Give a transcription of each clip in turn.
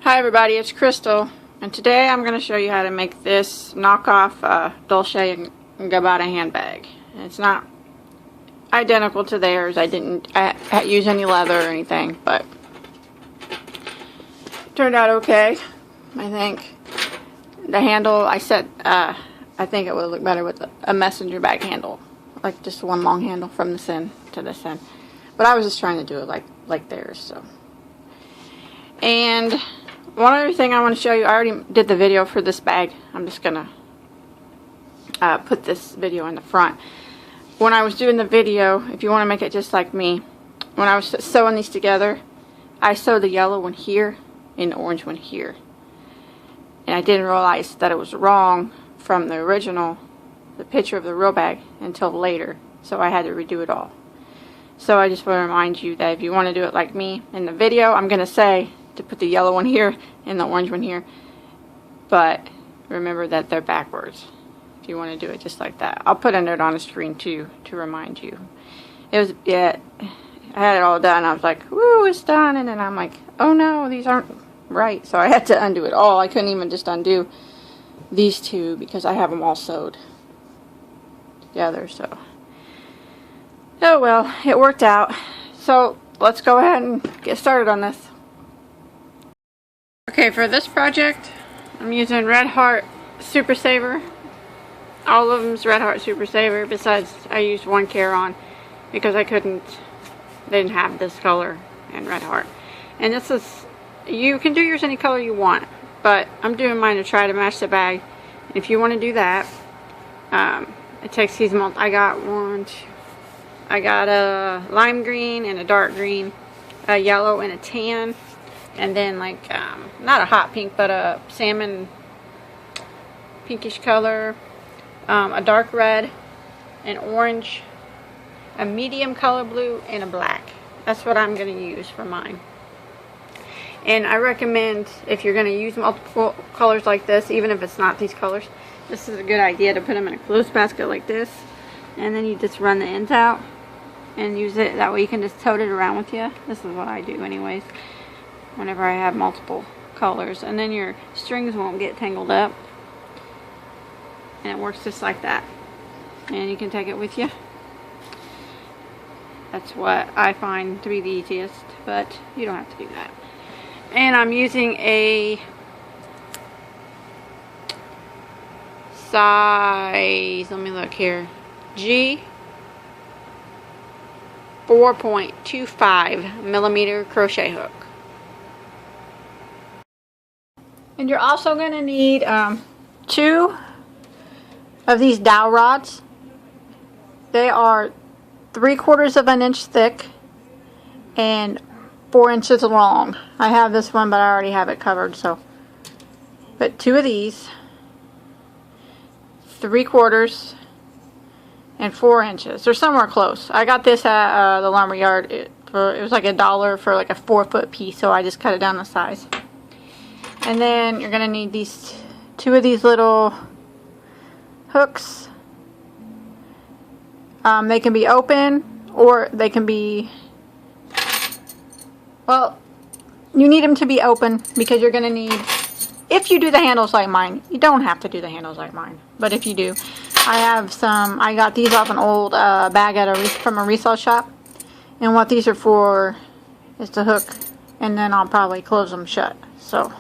Hi everybody, it's Crystal, and today I'm going to show you how to make this knockoff Dolce and Gabbana handbag. It's not identical to theirs. I didn't use any leather or anything, but it turned out okay. I think the handle I set, I think it would look better with a messenger bag handle, like just one long handle from this end to this end. But I was just trying to do it like theirs. So, and one other thing I want to show you, I already did the video for this bag. I'm just going to put this video in the front. When I was doing the video, if you want to make it just like me, when I was sewing these together, I sewed the yellow one here and the orange one here. And I didn't realize that it was wrong from the original, the picture of the real bag, until later. So I had to redo it all. So I just want to remind you that if you want to do it like me in the video, I'm going to say to put the yellow one here and the orange one here, but remember that they're backwards if you want to do it just like that. I'll put a note on the screen too to remind you. It was, yeah, I had it all done. I was like, woo, it's done, and then I'm like, oh no, these aren't right. So I had to undo it all. I couldn't even just undo these two because I have them all sewed together. So oh well, it worked out. So let's go ahead and get started on this. Okay, for this project, I'm using Red Heart Super Saver. All of them's Red Heart Super Saver, besides I used one Caron because they didn't have this color in Red Heart. And this is, you can do yours any color you want, but I'm doing mine to try to match the bag. And if you want to do that, it takes these I got a lime green and a dark green, a yellow and a tan, and then like not a hot pink but a salmon pinkish color, a dark red, an orange, a medium color blue, and a black. That's what I'm going to use for mine. And I recommend, if you're going to use multiple colors like this, even if it's not these colors, this is a good idea to put them in a clothes basket like this, and then you just run the ends out and use it. That way you can just tote it around with you. This is what I do anyways whenever I have multiple colors, and then your strings won't get tangled up, and it works just like that, and you can take it with you. That's what I find to be the easiest, but you don't have to do that. And I'm using a size, let me look here, G 4.25 millimeter crochet hook. And you're also going to need 2 of these dowel rods. They are 3/4 of an inch thick and 4 inches long. I have this one, but I already have it covered. So, but 2 of these, 3/4 and 4 inches. They're somewhere close. I got this at the lumber yard. It was like $1 for like a 4-foot piece, so I just cut it down the size. And then you're gonna need these 2 of these little hooks. They can be open or they can be, well, you need them to be open because you're gonna need, if you do the handles like mine, you don't have to do the handles like mine, but if you do, I got these off an old bag from a resale shop, and what these are for is to hook, and then I'll probably close them shut. So,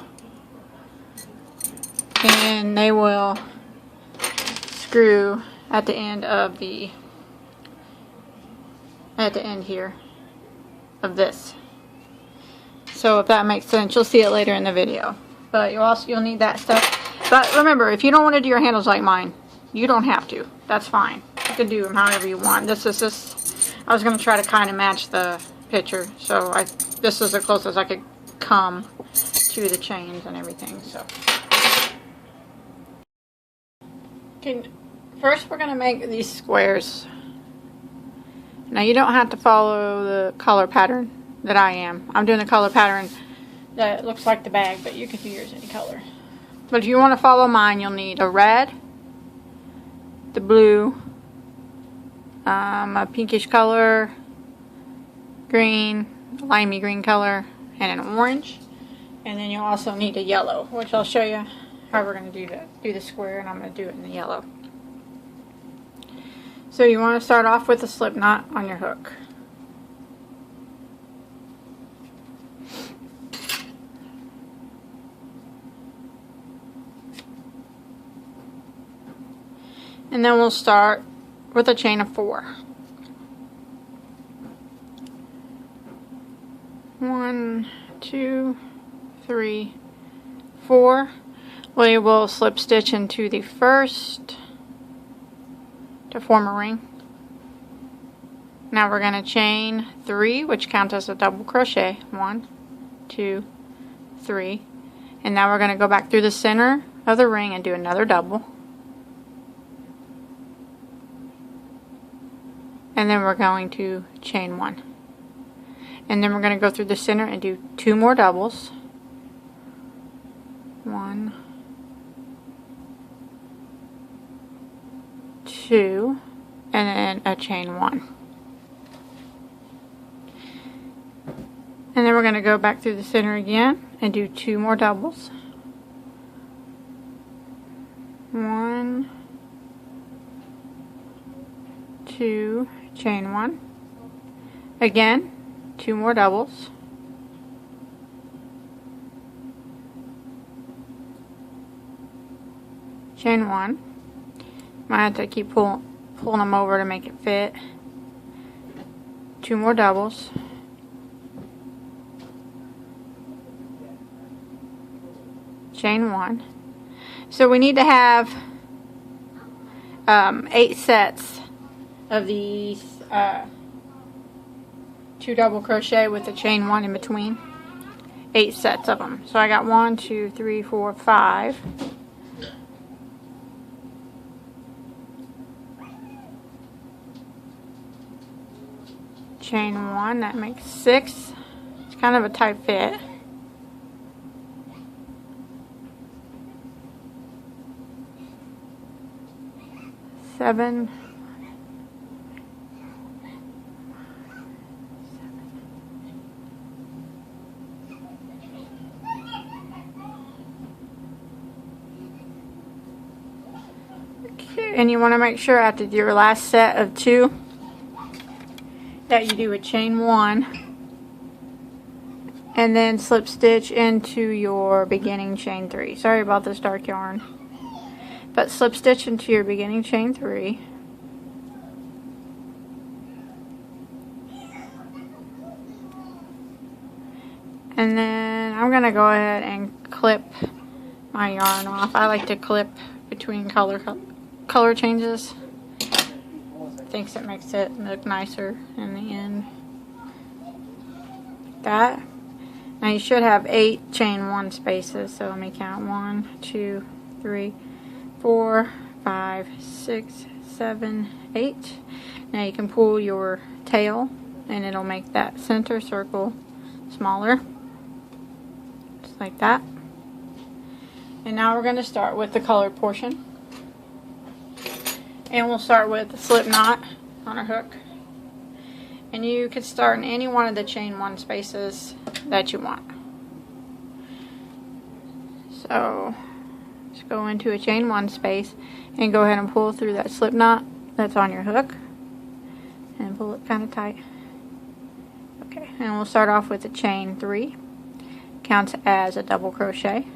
and they will screw at the end of here of this. So if that makes sense, you'll see it later in the video. But you'll need that stuff. But remember, if you don't want to do your handles like mine, you don't have to. That's fine. You can do them however you want. This is just, I was going to try to kind of match the picture, so this is the closest I could come to the chains and everything. So, okay, first we're going to make these squares. Now you don't have to follow the color pattern that I am. I'm doing the color pattern that looks like the bag, but you can do yours any color. But if you want to follow mine, you'll need a red, the blue, a pinkish color, green, limey green color, and an orange. And then you'll also need a yellow, which I'll show you how we're going to do the square, and I'm going to do it in the yellow. So you want to start off with a slip knot on your hook. And then we'll start with a chain of 4. 1, 2, 3, 4. We will slip stitch into the first to form a ring. Now we're going to chain 3, which counts as a double crochet. 1, 2, 3. And now we're going to go back through the center of the ring and do another double. And then we're going to chain 1. And then we're going to go through the center and do 2 more doubles. 1, 2, and then a chain 1. And then we're going to go back through the center again and do 2 more doubles. 1, 2, chain 1. Again, 2 more doubles. Chain 1. Might have to keep pulling them over to make it fit. 2 more doubles. Chain 1. So we need to have 8 sets of these 2 double crochet with a chain 1 in between. 8 sets of them. So I got 1, 2, 3, 4, 5. Chain 1, that makes 6. It's kind of a tight fit. 7. Okay, and you want to make sure after your last set of 2 that you do a chain 1 and then slip stitch into your beginning chain 3. Sorry about this dark yarn. But slip stitch into your beginning chain 3. And then I'm going to go ahead and clip my yarn off. I like to clip between color changes. Thinks it makes it look nicer in the end. Like that. Now you should have 8 chain 1 spaces. So let me count. 1, 2, 3, 4, 5, 6, 7, 8. Now you can pull your tail and it'll make that center circle smaller. Just like that. And now we're going to start with the colored portion. And we'll start with the slip knot on our hook. And you can start in any one of the chain 1 spaces that you want. So just go into a chain 1 space and go ahead and pull through that slip knot that's on your hook. And pull it kind of tight. Okay, and we'll start off with a chain 3. Counts as a double crochet.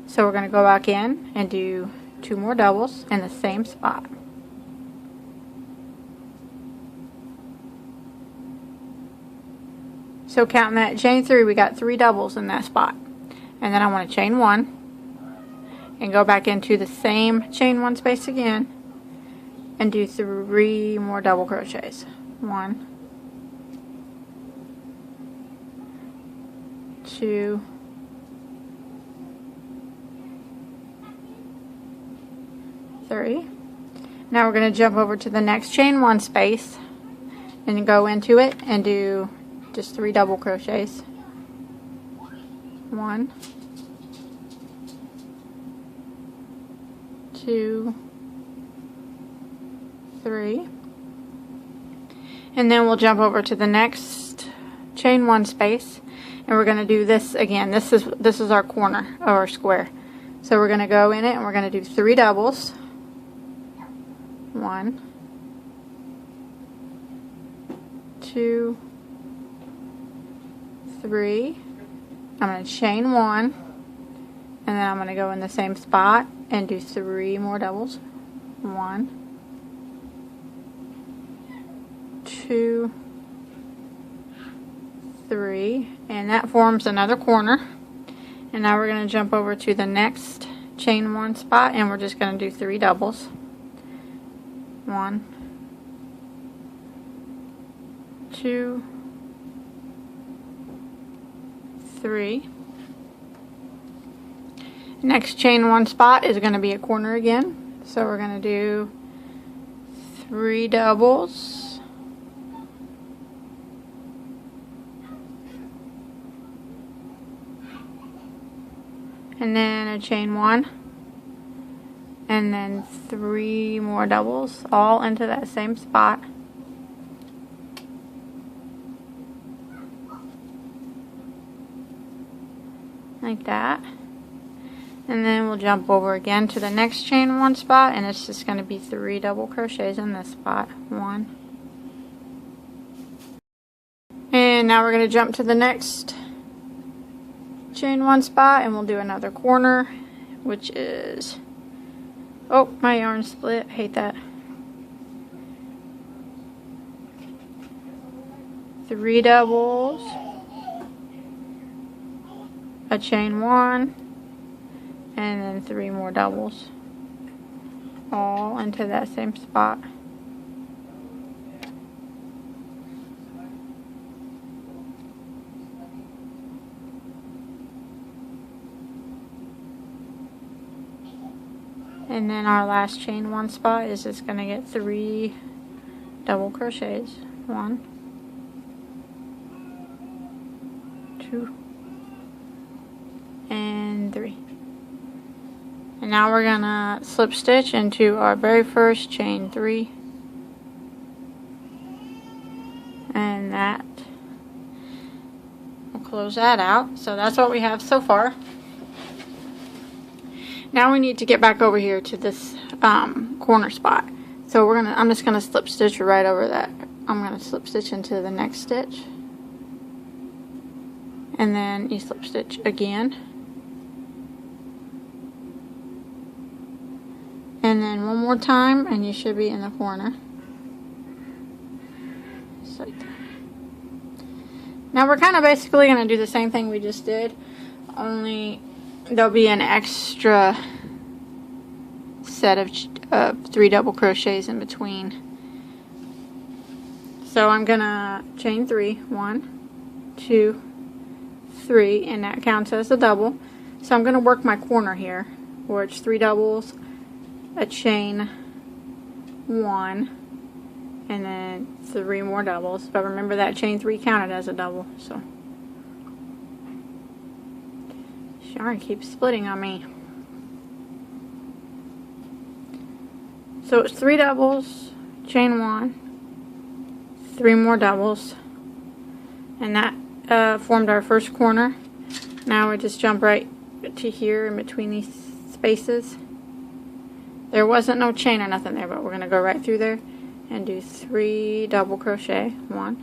So we're going to go back in and do 2 more doubles in the same spot. So counting that chain 3, we got 3 doubles in that spot. And then I want to chain 1 and go back into the same chain 1 space again and do 3 more double crochets. 1, 2, 3. Now we're going to jump over to the next chain 1 space and go into it and do just 3 double crochets. 1, 2, 3. And then we'll jump over to the next chain 1 space And we're going to do this again. This is our corner of our square. So we're going to go in it and we're going to do 3 doubles. 1, 2, 3. I'm going to chain 1, and then I'm going to go in the same spot and do 3 more doubles. 1, 2, 3, and that forms another corner. And now we're going to jump over to the next chain 1 spot, and we're just going to do 3 doubles. 1, 2, 3. Next chain 1 spot is going to be a corner again, so we're going to do 3 doubles. And then a chain 1, and then 3 more doubles, all into that same spot. Like that. And then we'll jump over again to the next chain 1 spot, and it's just going to be 3 double crochets in this spot. 1. And now we're going to jump to the next chain 1 spot, and we'll do another corner, which is, oh, my yarn split, hate that. 3 doubles, a chain 1, and then 3 more doubles, all into that same spot. And then our last chain 1 spot is just going to get 3 double crochets. 1, 2, and 3. And now we're going to slip stitch into our very first chain 3. And that will close that out. So that's what we have so far. Now we need to get back over here to this corner spot. So I'm just gonna slip stitch right over that. I'm gonna slip stitch into the next stitch, and then you slip stitch again, and then one more time, and you should be in the corner. Just like that. Now we're kind of basically gonna do the same thing we just did, only there'll be an extra set of 3 double crochets in between. So I'm gonna chain 3, 1, 2, 3, and that counts as a double. So I'm gonna work my corner here, where it's 3 doubles, a chain 1, and then 3 more doubles. But remember that chain 3 counted as a double. So yarn keeps splitting on me. So it's 3 doubles, chain 1, 3 more doubles, and that formed our first corner. Now we just jump right to here in between these spaces. There wasn't no chain or nothing there, but we're going to go right through there and do 3 double crochet. 1,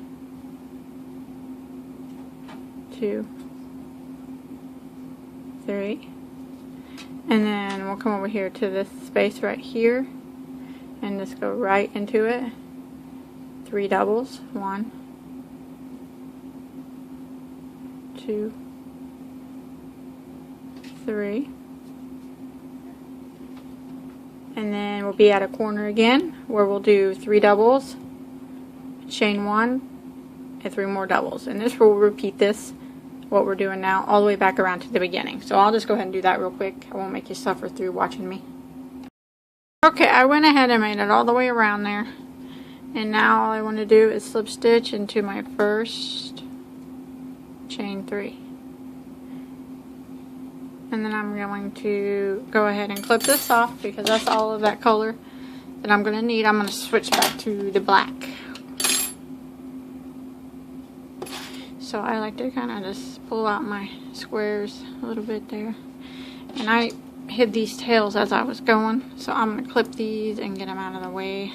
2, 3, and then we'll come over here to this space right here and just go right into it. 3 doubles. 1, 2, 3, and then we'll be at a corner again where we'll do 3 doubles, chain 1, and 3 more doubles, and this will repeat this, what we're doing now, all the way back around to the beginning. So I'll just go ahead and do that real quick. I won't make you suffer through watching me. Okay, I went ahead and made it all the way around there, and now all I want to do is slip stitch into my first chain 3, and then I'm going to go ahead and clip this off because that's all of that color that I'm going to need. I'm going to switch back to the black. So I like to kind of just pull out my squares a little bit there. And I hid these tails as I was going, so I'm going to clip these and get them out of the way.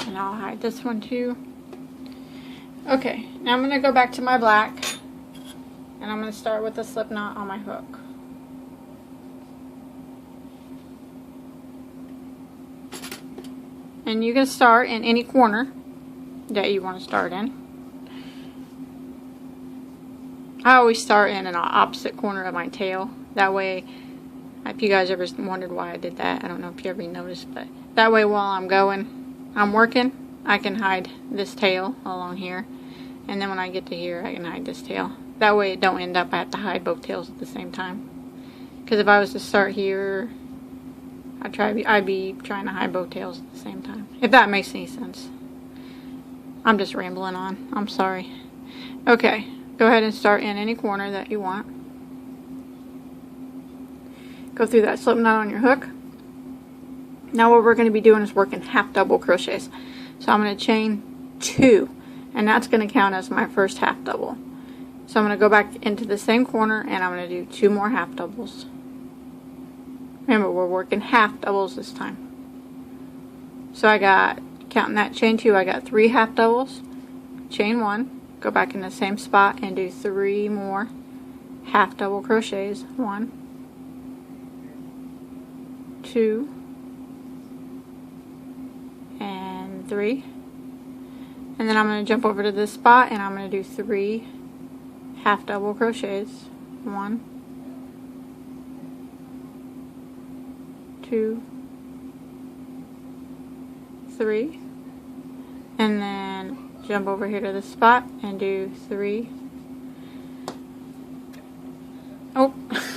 And I'll hide this one too. Okay, now I'm going to go back to my black, and I'm going to start with a slip knot on my hook. And you can start in any corner that you want to start in. I always start in an opposite corner of my tail. That way, if you guys ever wondered why I did that, I don't know if you ever noticed, but that way while I'm working, I can hide this tail along here. And then when I get to here, I can hide this tail. That way it don't end up I have to hide both tails at the same time. Because if I was to start here, I'd be trying to hide both tails at the same time. If that makes any sense. I'm just rambling on. I'm sorry. Okay. Go ahead and start in any corner that you want. Go through that slip knot on your hook. Now what we're going to be doing is working half double crochets. So I'm going to chain 2, and that's going to count as my first half double. So I'm going to go back into the same corner, and I'm going to do 2 more half doubles. Remember, we're working half doubles this time. So I got, counting that chain 2, I got 3 half doubles, chain 1, go back in the same spot and do 3 more half double crochets. 1, 2, and 3. And then I'm going to jump over to this spot and I'm going to do 3 half double crochets. 1, 2, 3, and then jump over here to this spot and do 3. Oh,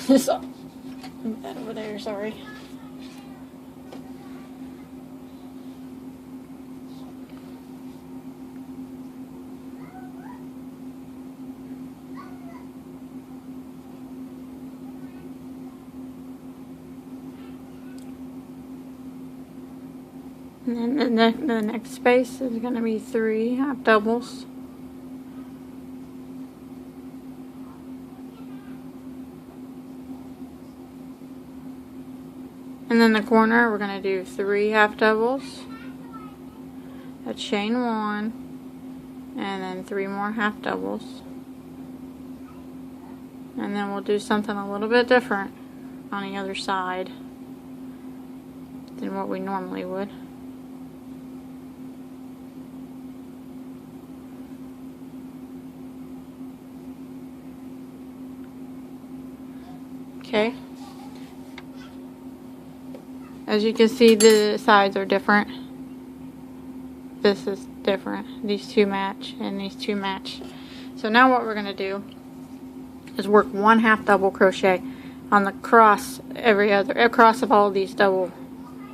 just move that over there, sorry. And then the next space is going to be 3 half doubles. And then the corner, we're going to do 3 half doubles, a chain 1, and then 3 more half doubles. And then we'll do something a little bit different on the other side than what we normally would. Okay. As you can see, the sides are different. This is different. These 2 match and these 2 match. So now what we're going to do is work 1 half double crochet on the cross across of all of these double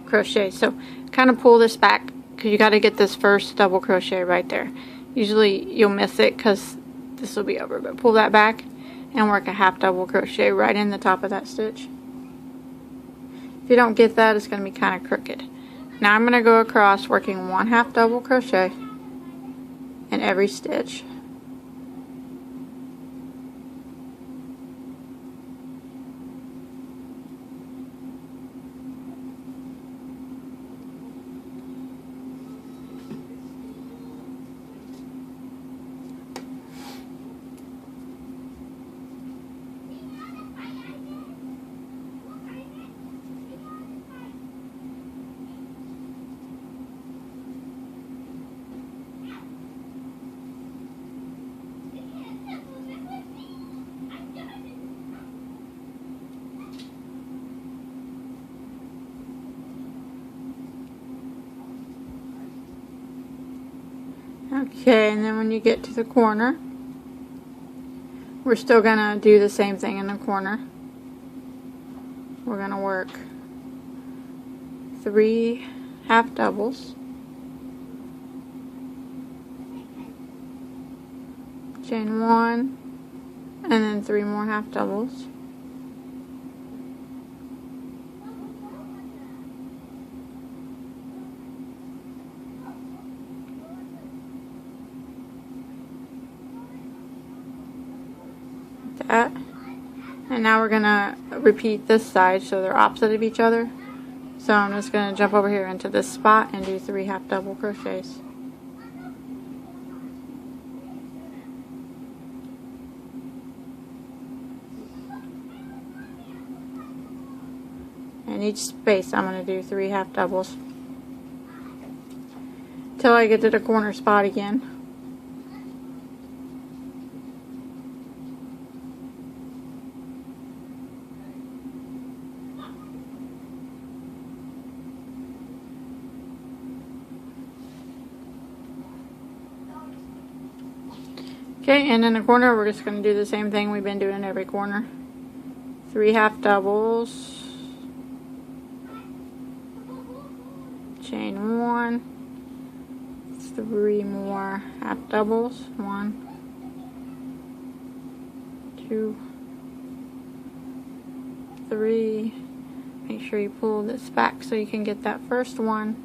crochets. So kind of pull this back because you got to get this first double crochet right there. Usually you'll miss it because this will be over, but pull that back and work a half double crochet right in the top of that stitch. If you don't get that, it's going to be kind of crooked. Now I'm going to go across working 1 half double crochet in every stitch. Okay, and then when you get to the corner, we're still going to do the same thing in the corner. We're going to work 3 half doubles, chain 1, and then 3 more half doubles. that. And now we're gonna repeat this side so they're opposite of each other. So I'm just gonna jump over here into this spot and do 3 half double crochets. In each space I'm going to do 3 half doubles till I get to the corner spot again. Okay, and in the corner we're just going to do the same thing we've been doing in every corner. 3 half doubles. Chain 1, 3 more half doubles, 1, 2, 3. Make sure you pull this back so you can get that first one.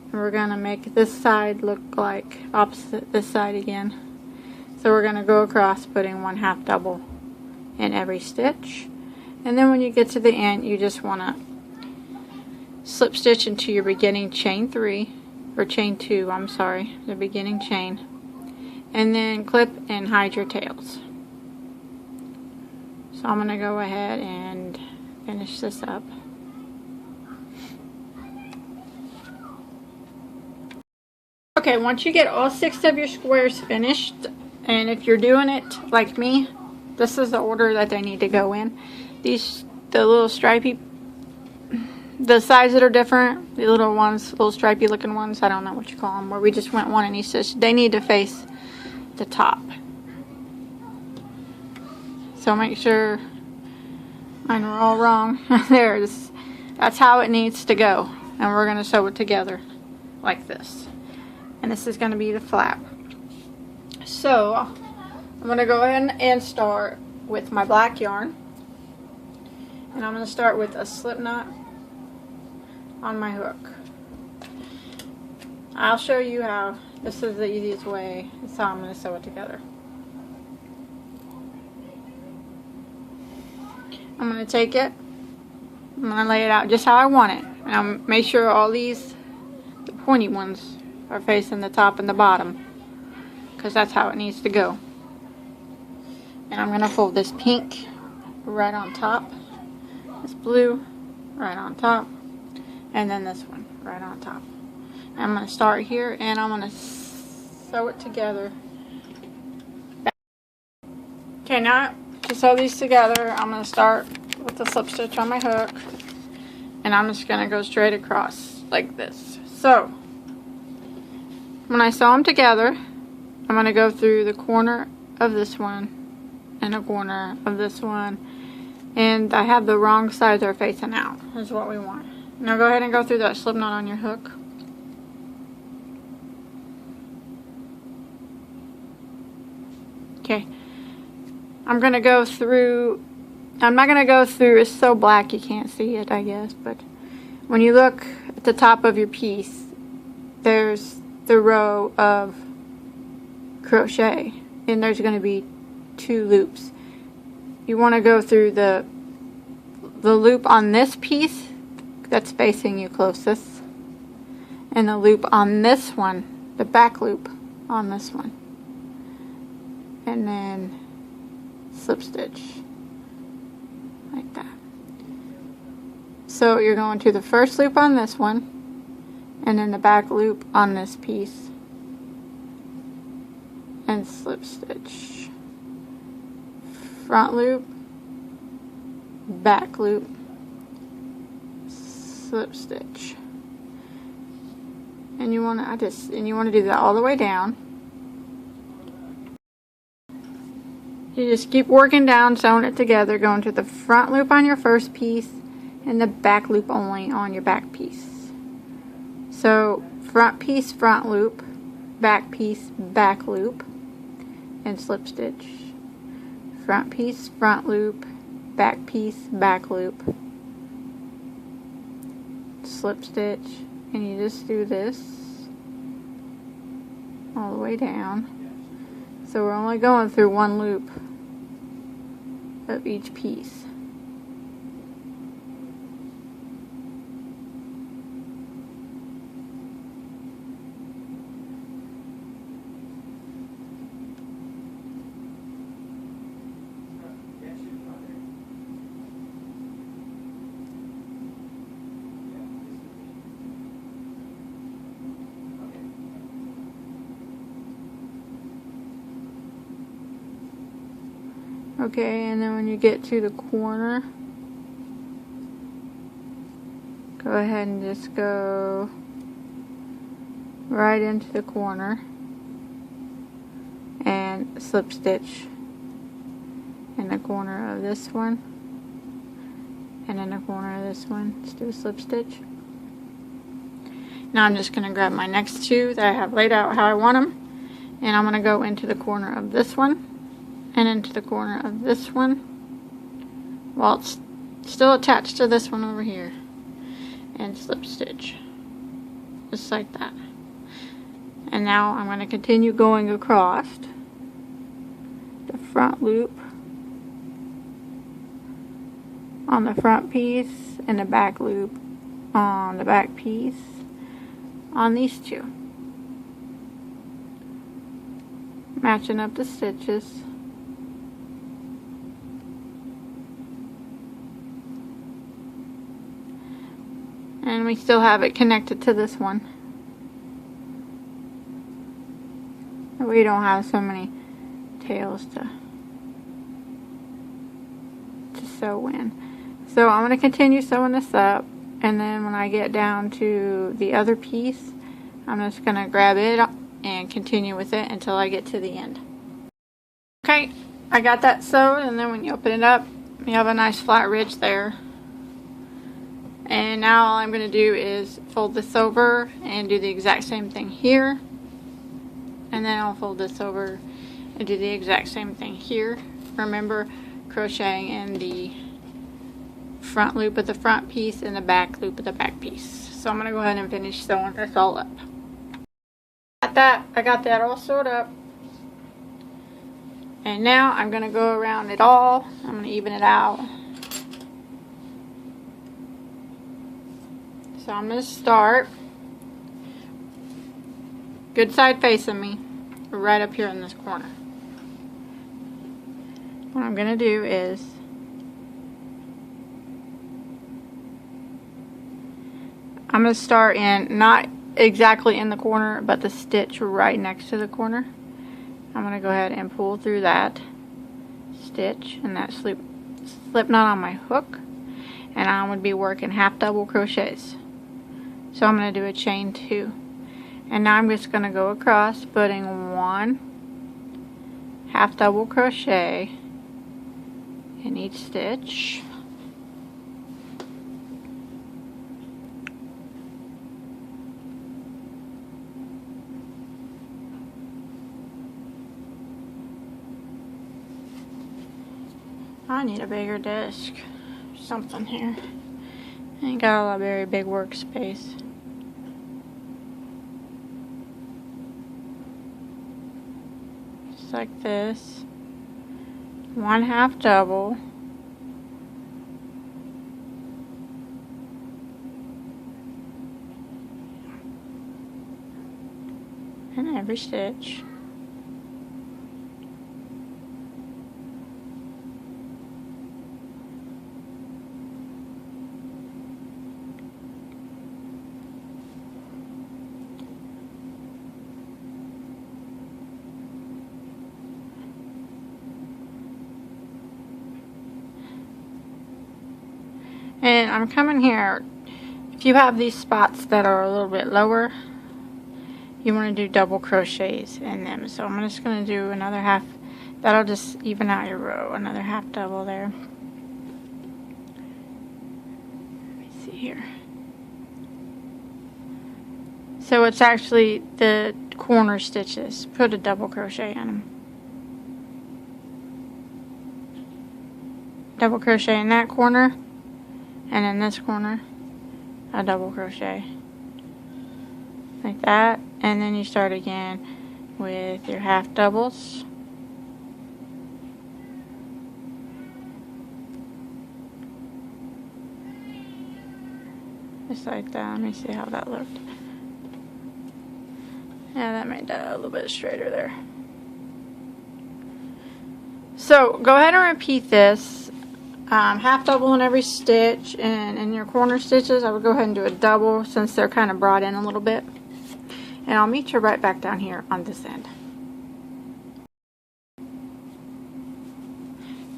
And we're going to make this side look like opposite this side again. So we're going to go across putting 1 half double in every stitch. And then when you get to the end, you just want to slip stitch into your beginning chain 3, or chain 2, I'm sorry, the beginning chain, and then clip and hide your tails. So I'm going to go ahead and finish this up. Okay, once you get all 6 of your squares finished, and if you're doing it like me, this is the order that they need to go in. The little stripy, the sides that are different, the little ones, little stripy looking ones, I don't know what you call them, where we just went one in each stitch, they need to face the top. So make sure mine were all wrong. There, that's how it needs to go. And we're going to sew it together like this. And this is going to be the flap. So I'm going to go ahead and start with my black yarn. And I'm going to start with a slip knot on my hook. I'll show you how. This is the easiest way. That's how I'm going to sew it together. I'm going to take it. I'm going to lay it out just how I want it. And I'll make sure all these, the pointy ones, are facing the top and the bottom, because that's how it needs to go. And I'm going to fold this pink right on top, this blue right on top, and then this one right on top. And I'm going to start here and I'm going to sew it together. Okay, now to sew these together, I'm going to start with the slip stitch on my hook, and I'm just going to go straight across like this. So when I sew them together, I'm going to go through the corner of this one and the corner of this one, and I have the wrong sides are facing out, is what we want. Now go ahead and go through that slip knot on your hook. Okay, I'm going to go through, I'm not going to go through, it's so black you can't see it, I guess, but when you look at the top of your piece, there's the row of crochet, and there's going to be 2 loops. You want to go through the loop on this piece that's facing you closest, and the loop on this one, the back loop on this one, and then slip stitch like that. So you're going to the first loop on this one, and then the back loop on this piece, and slip stitch, front loop, back loop, slip stitch, and you want to do that all the way down. You just keep working down, sewing it together, going to the front loop on your first piece and the back loop only on your back piece. So front piece, front loop, back piece, back loop, and slip stitch. Front piece, front loop, back piece, back loop, slip stitch, and you just do this all the way down. So we're only going through one loop of each piece. Okay, and then when you get to the corner, go ahead and just go right into the corner and slip stitch in the corner of this one and in the corner of this one. Just do a slip stitch. Now I'm just going to grab my next two that I have laid out how I want them, and I'm going to go into the corner of this one and into the corner of this one while it's still attached to this one over here, and slip stitch just like that. And now I'm going to continue going across the front loop on the front piece and the back loop on the back piece on these two, matching up the stitches. And we still have it connected to this one. We don't have so many tails to sew in. So I'm going to continue sewing this up, and then when I get down to the other piece, I'm just going to grab it and continue with it until I get to the end. Okay, I got that sewed, and then when you open it up, you have a nice flat ridge there. And now all I'm going to do is fold this over and do the exact same thing here. And then I'll fold this over and do the exact same thing here. Remember, crocheting in the front loop of the front piece and the back loop of the back piece. So I'm going to go ahead and finish sewing this all up. I got that all sewed up. And now I'm going to go around it all. I'm going to even it out. So I'm going to start good side facing me right up here in this corner. What I'm going to do is I'm going to start in not exactly in the corner, but the stitch right next to the corner. I'm going to go ahead and pull through that stitch and that slip knot on my hook, and I'm going to be working half double crochets. So I'm going to do a chain 2, and now I'm just going to go across, putting 1 half double crochet in each stitch. I need a bigger desk, something here. I ain't got a very big workspace. Just like this. 1 half double. In every stitch. And I'm coming here, if you have these spots that are a little bit lower, you want to do double crochets in them. So I'm just going to do another half, that'll just even out your row, another half double there. Let me see here. So it's actually the corner stitches. Put a double crochet in them. Double crochet in that corner. And in this corner, a double crochet. Like that. And then you start again with your half doubles. Just like that. Let me see how that looked. Yeah, that made that a little bit straighter there. So go ahead and repeat this. Half double in every stitch, and in your corner stitches I would go ahead and do a double since they're kind of brought in a little bit. And I'll meet you right back down here on this end.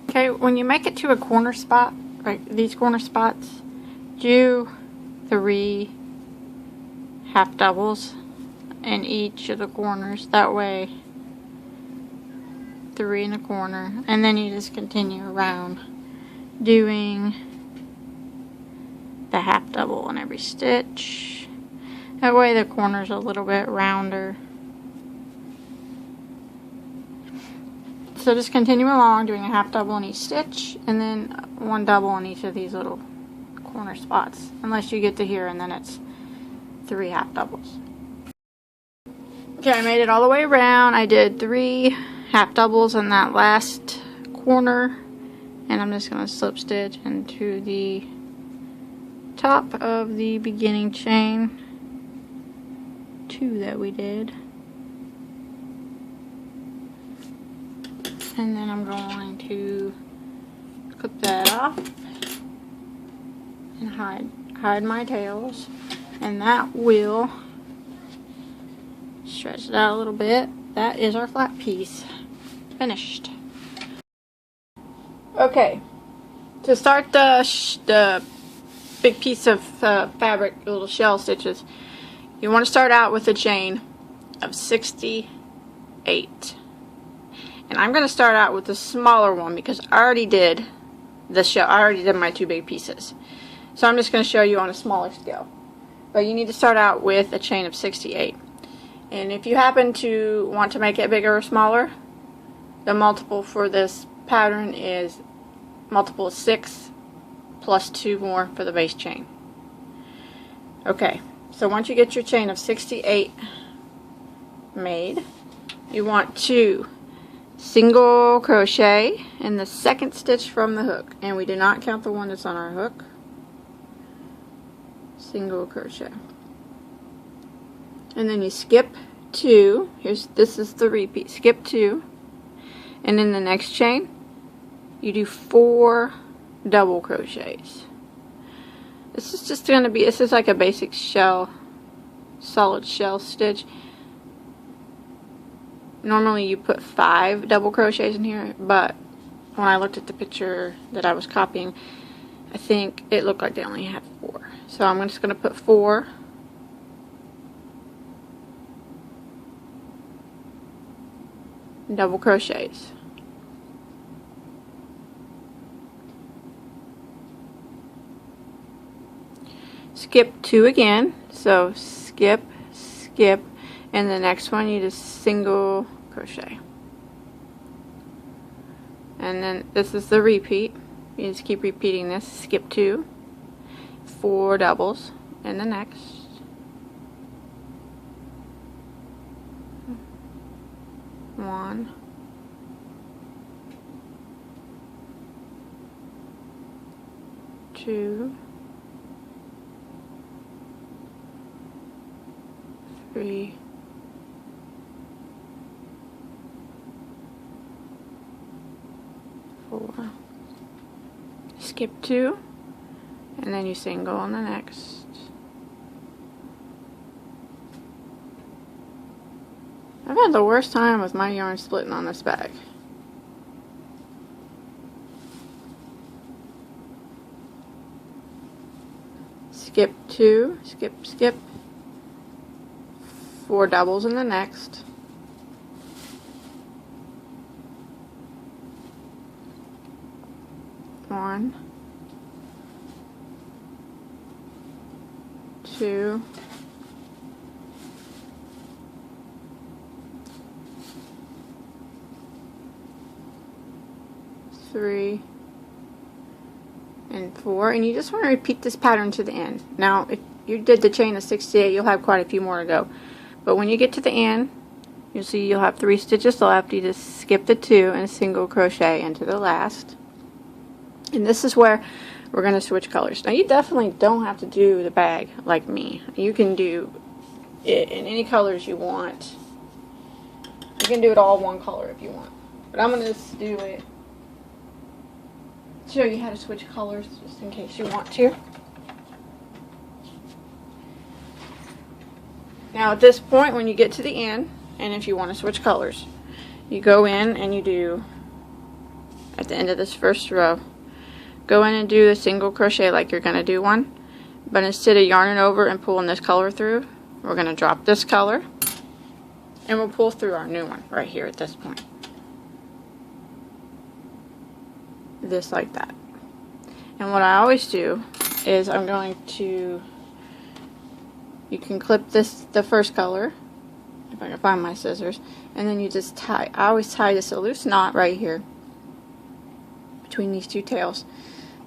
Okay, when you make it to a corner spot, like these corner spots, do 3 half doubles in each of the corners. That way 3 in the corner, and then you just continue around doing the half double in every stitch. That way the corner's a little bit rounder. So just continue along doing a half double in each stitch, and then 1 double in each of these little corner spots, unless you get to here and then it's 3 half doubles. Okay, I made it all the way around. I did 3 half doubles in that last corner, and I'm just going to slip stitch into the top of the beginning chain 2 that we did, and then I'm going to clip that off and hide my tails, and that will stretch it out a little bit. That is our flat piece finished. Okay, to start the big piece of fabric, little shell stitches, you want to start out with a chain of 68. And I'm going to start out with the smaller one because I already did the shell. I already did my 2 big pieces. So I'm just going to show you on a smaller scale. But you need to start out with a chain of 68. And if you happen to want to make it bigger or smaller, the multiple for this pattern is multiple of 6 plus 2 more for the base chain. Okay, so once you get your chain of 68 made, you want to single crochet in the 2nd stitch from the hook, and we do not count the one that's on our hook. Single crochet, and then you skip 2. This is the repeat. Skip 2, and in the next chain you do 4 double crochets. This is just going to be, this is like a basic shell, solid shell stitch. Normally you put 5 double crochets in here, but when I looked at the picture that I was copying, I think it looked like they only had 4. So I'm just going to put 4 double crochets. Skip 2 again, so skip, skip, and the next one you just single crochet, and then this is the repeat. You just keep repeating this. Skip 2, 4 doubles in the next, 1, 2, 3, 4, skip 2, and then you single on the next. I've had the worst time with my yarn splitting on this bag. Skip 2, skip, skip, 4 doubles in the next, 1, 2, 3, and 4, and you just want to repeat this pattern to the end. Now if you did the chain of 68, you'll have quite a few more to go, but when you get to the end, you'll see you'll have 3 stitches left. You just skip the 2 and single crochet into the last, and this is where we're going to switch colors. Now you definitely don't have to do the bag like me. You can do it in any colors you want. You can do it all one color if you want. But I'm going to just do it, show you how to switch colors just in case you want to. Now at this point, when you get to the end, and if you want to switch colors, you go in and you do, at the end of this first row, go in and do a single crochet like you're going to do one, but instead of yarning over and pulling this color through, we're going to drop this color and we'll pull through our new one right here at this point. This like that. And what I always do is I'm going to, you can clip this, the first color, if I can find my scissors, and then you just tie, I always tie this a loose knot right here between these two tails.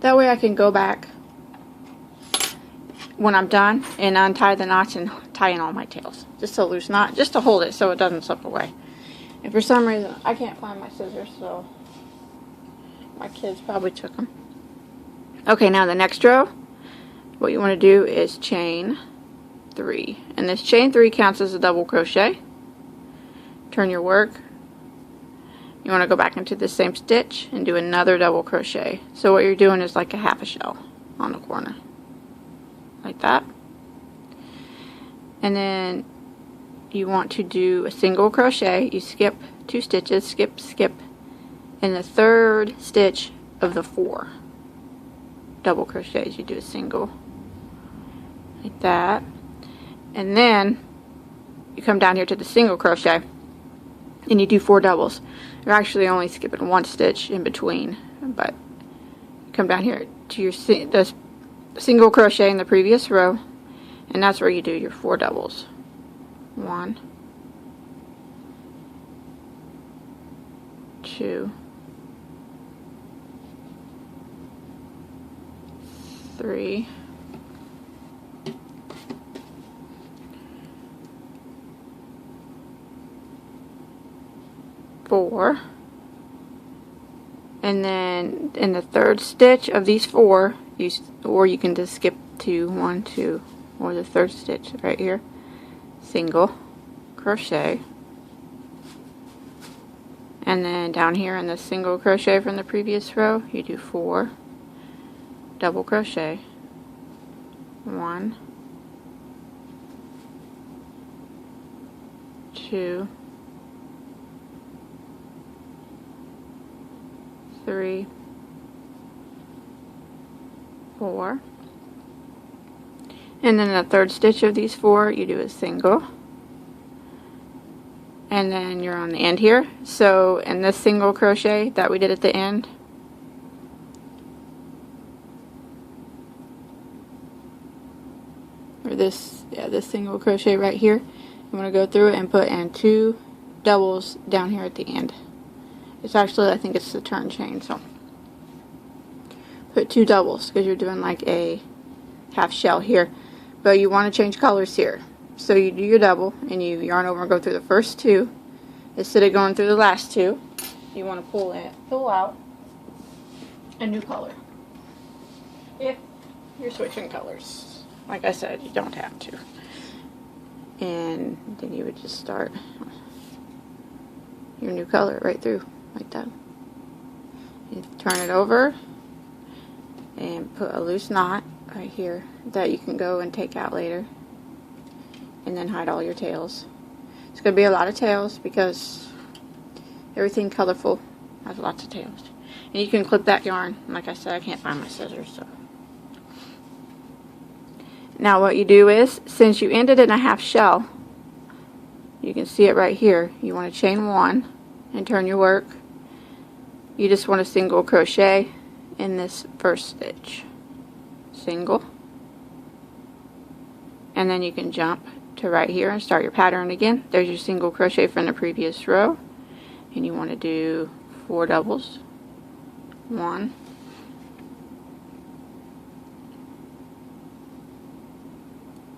That way I can go back when I'm done and untie the knots and tie in all my tails. Just a loose knot, just to hold it so it doesn't slip away. And for some reason, I can't find my scissors, so my kids probably took them. Okay, now the next row, what you want to do is chain 3. And this chain 3 counts as a double crochet. Turn your work. You want to go back into the same stitch and do another double crochet. So what you're doing is like a half a shell on the corner. Like that. And then you want to do a single crochet. You skip 2 stitches, skip, skip, in the third stitch of the 4 double crochets. You do a single like that. And then you come down here to the single crochet and you do 4 doubles. You're actually only skipping 1 stitch in between, but you come down here to your the single crochet in the previous row, and that's where you do your 4 doubles. 1, 2, 3, 4, and then in the third stitch of these 4, or you can just skip to 1, 2, or the third stitch right here, single crochet, and then down here in the single crochet from the previous row, you do 4 double crochet, 1, 2, 3, 4, and then the third stitch of these 4 you do a single, and then you're on the end here. So in this single crochet that we did at the end, or this single crochet right here, you want to go through it and put in 2 doubles down here at the end. It's actually, I think it's the turn chain, so put 2 doubles because you're doing like a half shell here, but you want to change colors here. So you do your double and you yarn over and go through the first 2 instead of going through the last 2. You want to pull out a new color if you're switching colors. Like I said, you don't have to. And then you would just start your new color right through like that. You turn it over and put a loose knot right here that you can go and take out later, and then hide all your tails. It's going to be a lot of tails because everything colorful has lots of tails. And you can clip that yarn. Like I said, I can't find my scissors, so. Now what you do is, since you ended in a half shell, you can see it right here, you want to chain 1 and turn your work. You just want a single crochet in this first stitch. Single. And then you can jump to right here and start your pattern again. There's your single crochet from the previous row. And you want to do 4 doubles. 1,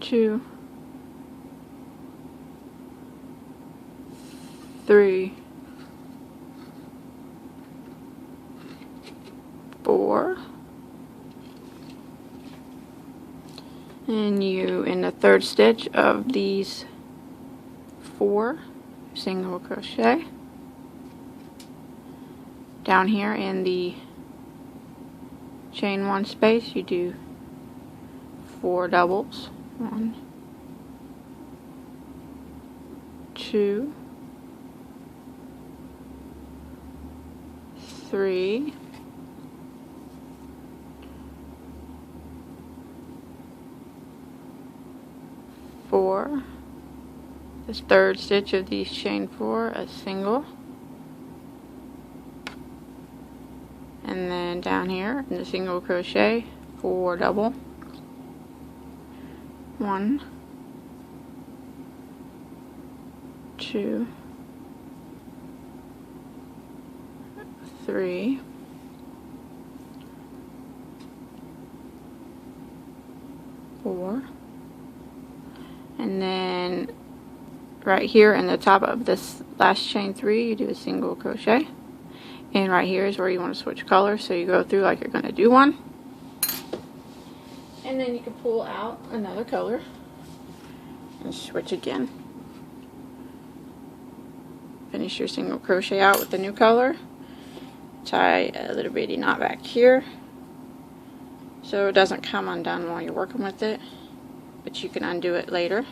2, 3, 4, And you, in the third stitch of these 4, single crochet. Down here in the chain 1 space, you do 4 doubles. 1, 2, 3, 4. This third stitch of these chain 4, a single. And then down here in the single crochet, 4 double. 1, 2, 3, 4, and then right here in the top of this last chain 3, you do a single crochet, and right here is where you want to switch colors, so you go through like you're going to do one, and then you can pull out another color and switch again. Finish your single crochet out with the new color. Tie a little bitty knot back here so it doesn't come undone while you're working with it, but you can undo it later.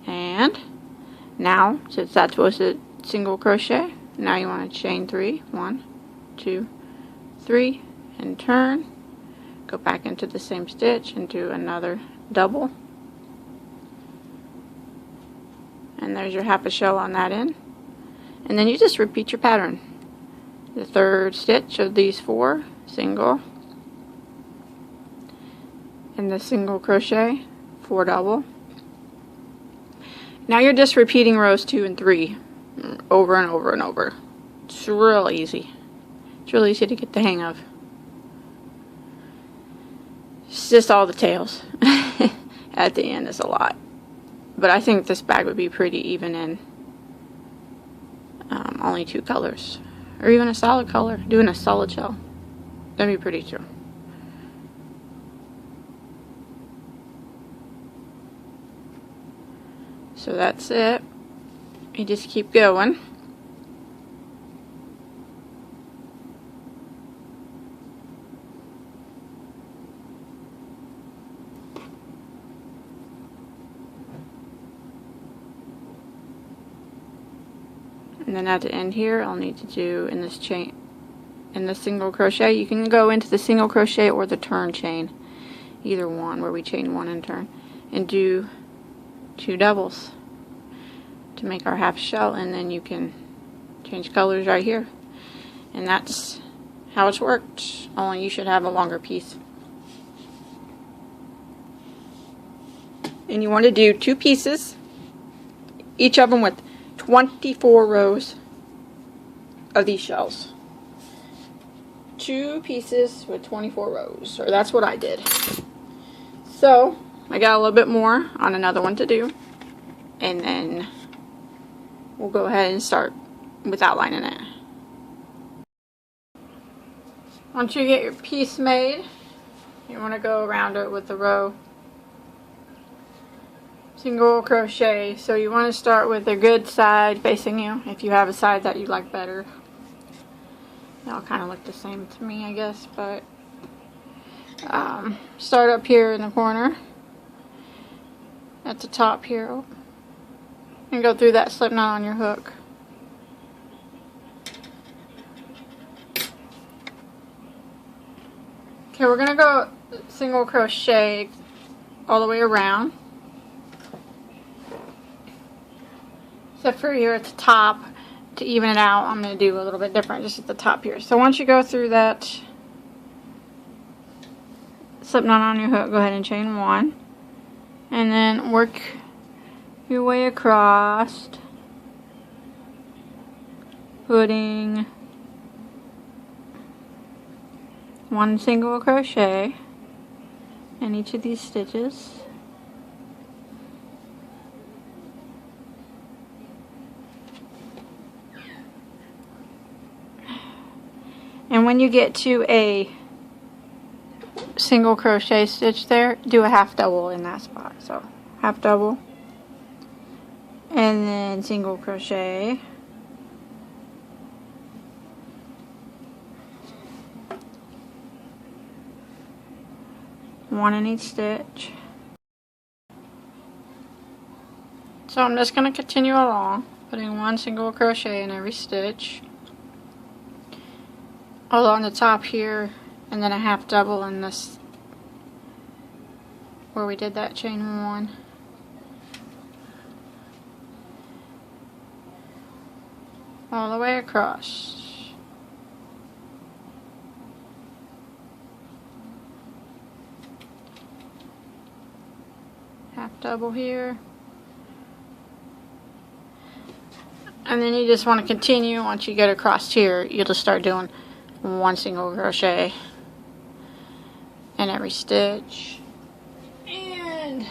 And now, since that was a single crochet, now you want to chain 3, 1, 2, 3, and turn, go back into the same stitch and do another double, and there's your half a shell on that end. And then you just repeat your pattern. The third stitch of these 4, single, and the single crochet, 4 double. Now you're just repeating rows 2 and 3 over and over and over. It's real easy. It's really easy to get the hang of. It's just all the tails. At the end is a lot. But I think this bag would be pretty even in only 2 colors, or even a solid color, doing a solid shell. That'd be pretty too. So that's it. You just keep going. And then at the end here, I'll need to do in this chain, in the single crochet, you can go into the single crochet or the turn chain, either one, where we chain 1 and turn, and do 2 doubles to make our half shell, and then you can change colors right here. And that's how it's worked, only you should have a longer piece. And you want to do 2 pieces, each of them with 24 rows of these shells. 2 pieces with 24 rows, or that's what I did. So I got a little bit more on another one to do, and then we'll go ahead and start with outlining it. Once you get your piece made, you want to go around it with the row single crochet. So you want to start with a good side facing you, if you have a side that you like better. They all kind of look the same to me, I guess, but start up here in the corner at the top here and go through that slip knot on your hook. Okay, we're gonna go single crochet all the way around, except for here at the top. To even it out, I'm going to do a little bit different just at the top here. So once you go through that slip knot on your hook, go ahead and chain 1, and then work your way across, putting 1 single crochet in each of these stitches. And when you get to a single crochet stitch there, do a half double in that spot. So half double, and then single crochet, one in each stitch. So I'm just going to continue along, putting one single crochet in every stitch along the top here, and then a half double in this where we did that chain one. All the way across. Half double here. And then you just want to continue. Once you get across here, you'll just start doing one single crochet in every stitch. And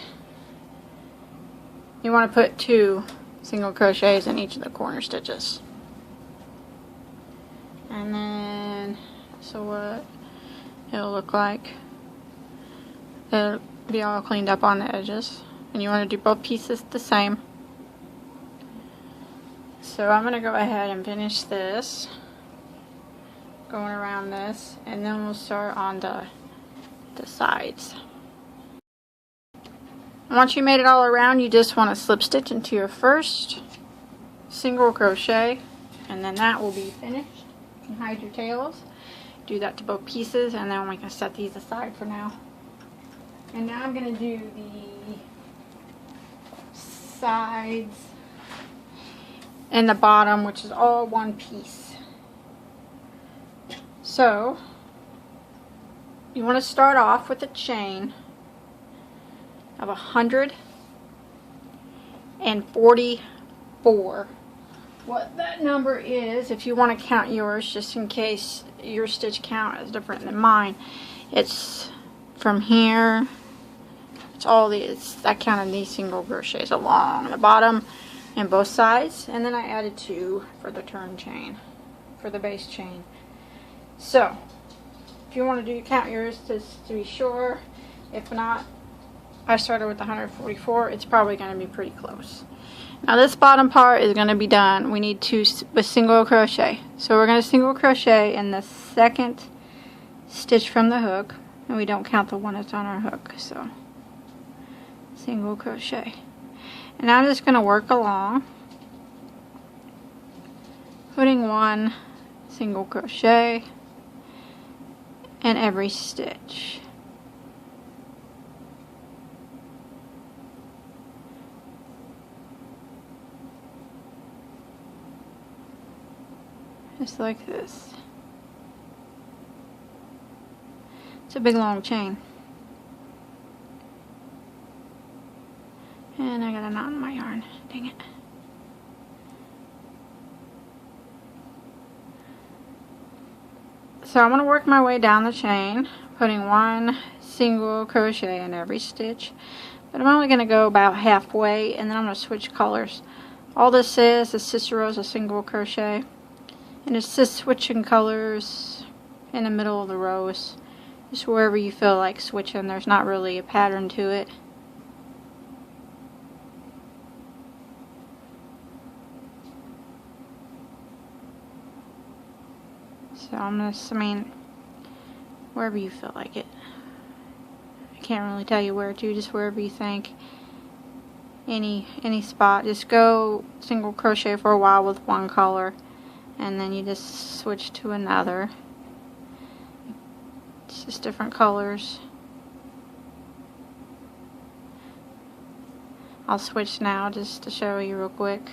you want to put 2 single crochets in each of the corner stitches. And then, so what it'll look like, it'll be all cleaned up on the edges. And you want to do both pieces the same. So I'm going to go ahead and finish this, going around this, and then we'll start on the sides. Once you made it all around, you just want to slip stitch into your first single crochet, and then that will be finished. You can hide your tails. Do that to both pieces, and then we can set these aside for now. And now I'm going to do the sides and the bottom, which is all one piece. So you want to start off with a chain of 144. What that number is, if you want to count yours, just in case your stitch count is different than mine, it's from here, it's all these, I counted these single crochets along the bottom and both sides, and then I added 2 for the turn chain, for the base chain. So if you want to count yours just to be sure, if not, I started with 144. It's probably going to be pretty close. Now this bottom part is going to be done. We need 2 with single crochet, so we're going to single crochet in the second stitch from the hook, and we don't count the one that's on our hook. So single crochet. And I'm just going to work along, putting 1 single crochet in every stitch. Just like this. It's a big long chain. And I got a knot in my yarn. Dang it. So I'm going to work my way down the chain, putting 1 single crochet in every stitch. But I'm only going to go about halfway, and then I'm going to switch colors. All this is sister rows of single crochet. And it's just switching colors in the middle of the rows. Just wherever you feel like switching. There's not really a pattern to it. So I'm just, wherever you feel like it. I can't really tell you where to, just wherever you think. Any spot. Just go single crochet for a while with one color, and then you just switch to another. It's just different colors. I'll switch now just to show you real quick.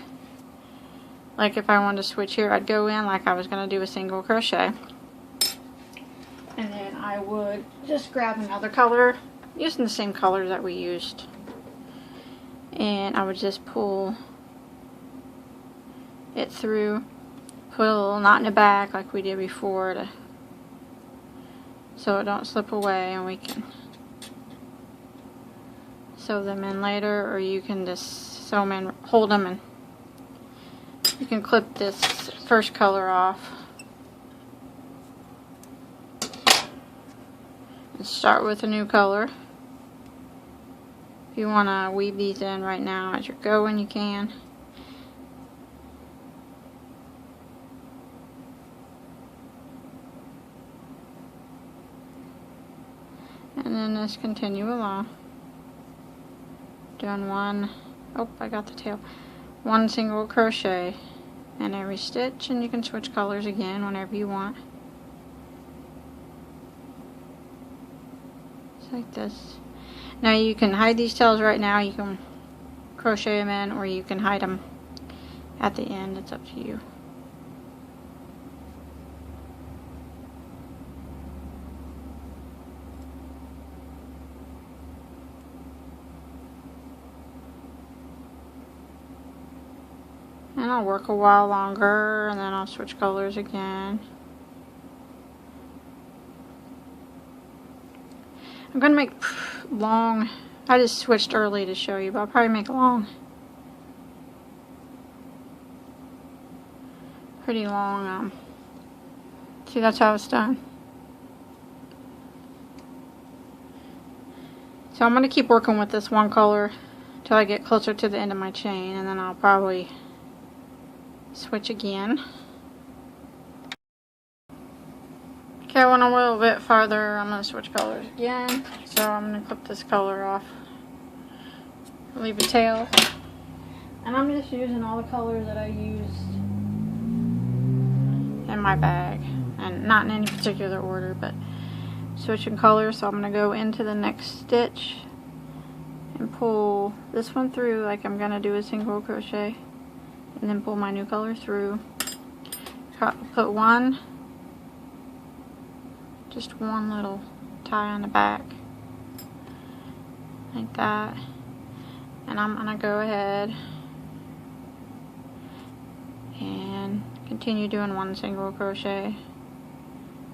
Like if I wanted to switch here, I'd go in like I was going to do a single crochet, and then I would just grab another color using the same colors that we used, and I would just pull it through, put a little knot in the back like we did before so it don't slip away, and we can sew them in later, or you can just sew them in, hold them, and you can clip this first color off. start with a new color. If you want to weave these in right now as you're going, you can. And then just continue along. Doing one, oh, I got the tail. One single crochet in every stitch, and you can switch colors again whenever you want. Just like this. Now you can hide these tails right now, you can crochet them in, or you can hide them at the end. It's up to you. And I'll work a while longer, and then I'll switch colors again. I'm going to make long. I just switched early to show you, but I'll probably make long. Pretty long. See, that's how it's done. So I'm going to keep working with this one color till I get closer to the end of my chain, and then I'll probably switch again. Okay, I went a little bit farther. I'm going to switch colors again. So I'm going to clip this color off. Leave a tail. And I'm just using all the colors that I used in my bag. And not in any particular order, but switching colors. So I'm going to go into the next stitch and pull this one through like I'm going to do a single crochet. And then pull my new color through. Put one, just one little tie on the back, like that. And I'm gonna go ahead and continue doing one single crochet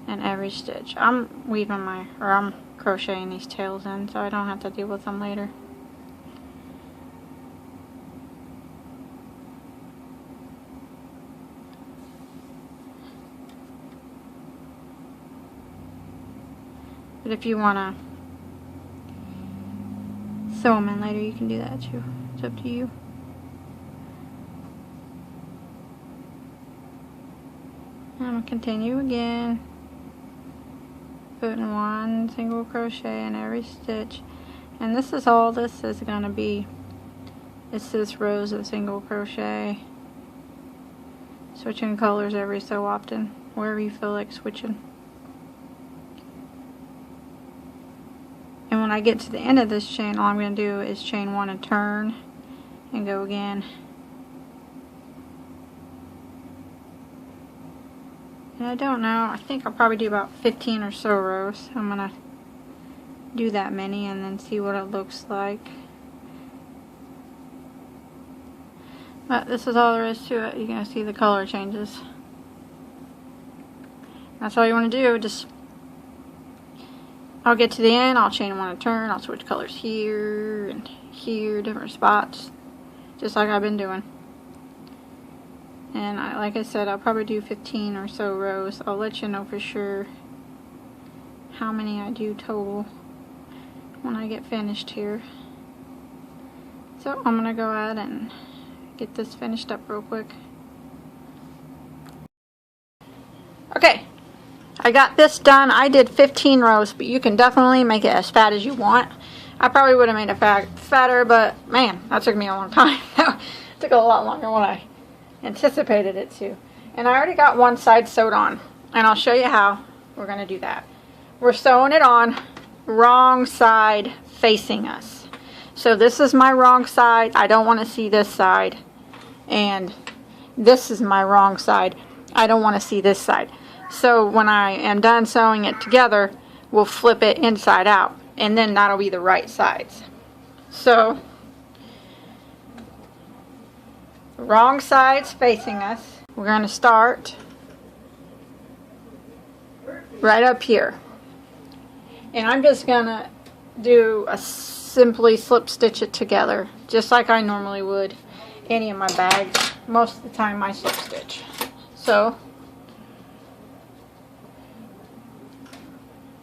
in every stitch. I'm crocheting these tails in, so I don't have to deal with them later. But if you want to sew them in later, you can do that too. It's up to you. And I'm going to continue again. Putting one single crochet in every stitch. And this is all this is going to be. It's just rows of single crochet. Switching colors every so often, wherever you feel like switching. And when I get to the end of this chain, all I'm going to do is chain one and turn and go again. And I don't know, I think I'll probably do about 15 or so rows. I'm going to do that many and then see what it looks like. But this is all there is to it. You're going to see the color changes. That's all you want to do. Just I'll get to the end, I'll chain one and turn, I'll switch colors here and here, different spots, just like I've been doing. And like I said, I'll probably do 15 or so rows. I'll let you know for sure how many I do total when I get finished here. So I'm going to go ahead and get this finished up real quick. Okay. I got this done. I did 15 rows, but you can definitely make it as fat as you want. I probably would have made it fatter, but man, that took me a long time. It took a lot longer than I anticipated it to. And I already got one side sewed on, and I'll show you how we're going to do that. We're sewing it on wrong side facing us. So this is my wrong side. I don't want to see this side. And this is my wrong side. I don't want to see this side. So when I am done sewing it together, we'll flip it inside out, and then that'll be the right sides. So, wrong sides facing us. We're going to start right up here. And I'm just going to do a simply slip stitch it together, just like I normally would any of my bags. Most of the time I slip stitch. So,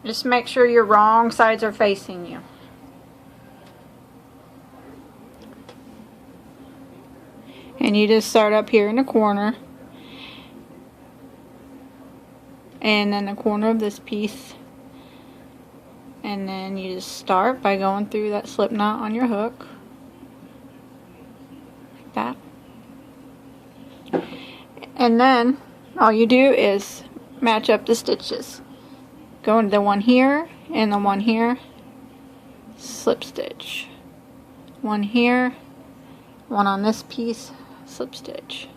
Just make sure your wrong sides are facing you. And you just start up here in the corner. And then the corner of this piece. And then you just start by going through that slip knot on your hook. Like that. And then all you do is match up the stitches. Go into the one here and the one here. Slip stitch. One here. One on this piece. Slip stitch.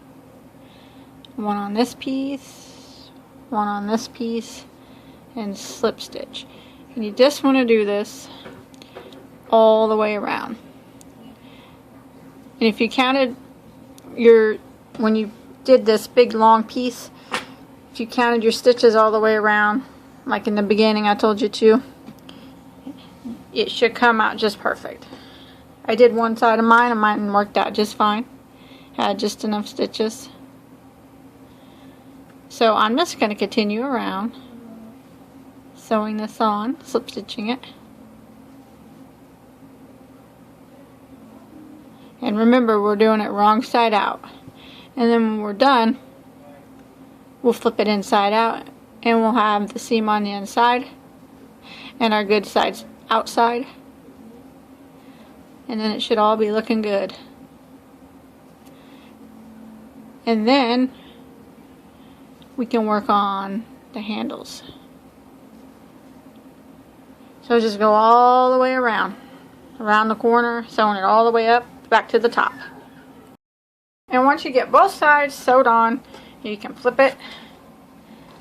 One on this piece. One on this piece. And slip stitch. And you just want to do this all the way around. And if you counted when you did this big long piece, if you counted your stitches all the way around, like in the beginning I told you to, it should come out just perfect. I did one side of mine and mine worked out just fine. Had just enough stitches. So I'm just going to continue around, sewing this on, slip stitching it. And remember, we're doing it wrong side out. And then when we're done, we'll flip it inside out and we'll have the seam on the inside and our good sides outside. And then it should all be looking good. And then we can work on the handles. So just go all the way around the corner, sewing it all the way up, back to the top. And once you get both sides sewed on, you can flip it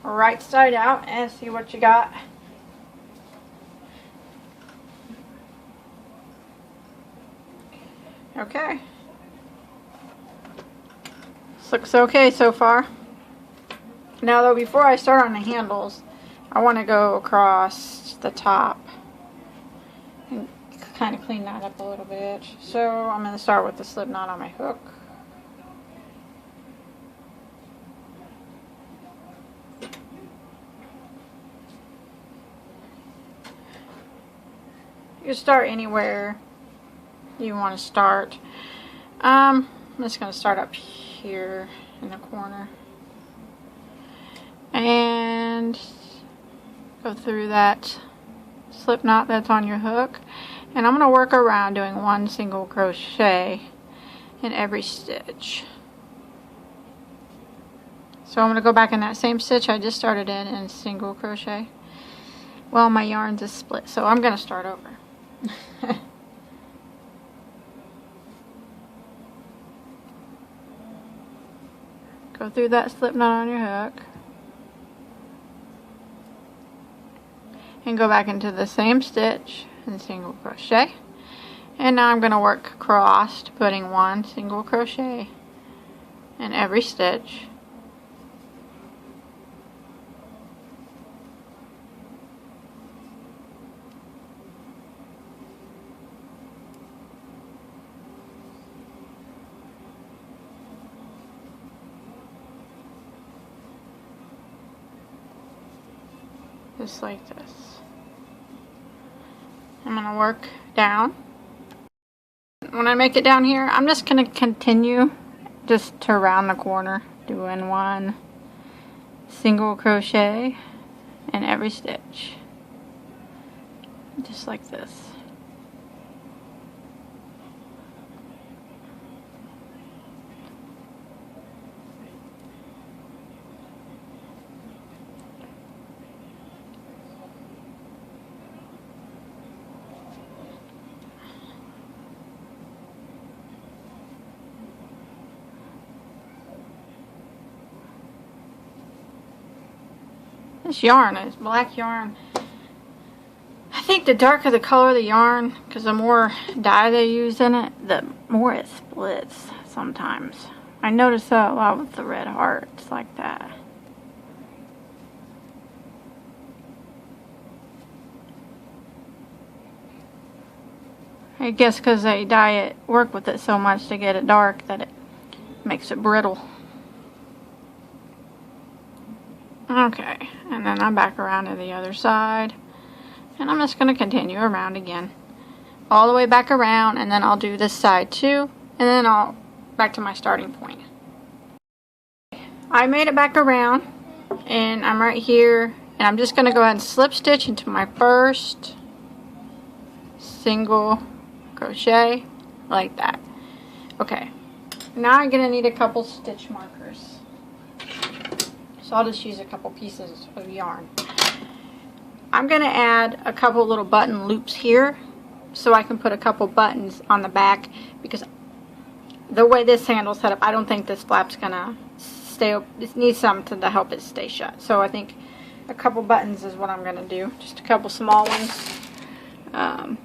right side out and see what you got. Okay. This looks okay so far. Now though, before I start on the handles, I want to go across the top and kind of clean that up a little bit. So I'm going to start with the slip knot on my hook. You start anywhere you want to start. I'm just going to start up here in the corner and go through that slip knot that's on your hook, and I'm going to work around doing one single crochet in every stitch. So I'm going to go back in that same stitch I just started in and single crochet. Well, my yarn's is split, so I'm going to start over. Go through that slip knot on your hook and go back into the same stitch and single crochet. And now I'm going to work crossed, putting one single crochet in every stitch. Just like this. I'm going to work down. When I make it down here, I'm just going to continue just to round the corner, doing one single crochet in every stitch. Just like this. This yarn is black yarn. I think the darker the color of the yarn, because the more dye they use in it, the more it splits sometimes. I notice that a lot with the red hearts like that. I guess because they dye it, work with it so much to get it dark that it makes it brittle. Okay, and then I'm back around to the other side. And I'm just going to continue around again. All the way back around, and then I'll do this side too, and then I'll back to my starting point. I made it back around, and I'm right here, and I'm just going to go ahead and slip stitch into my first single crochet like that. Okay, now I'm going to need a couple stitch markers, so I'll just use a couple pieces of yarn. I'm going to add a couple little button loops here so I can put a couple buttons on the back, because the way this handle's set up, I don't think this flap's going to stay open. It needs something to help it stay shut. So I think a couple buttons is what I'm going to do. Just a couple small ones. I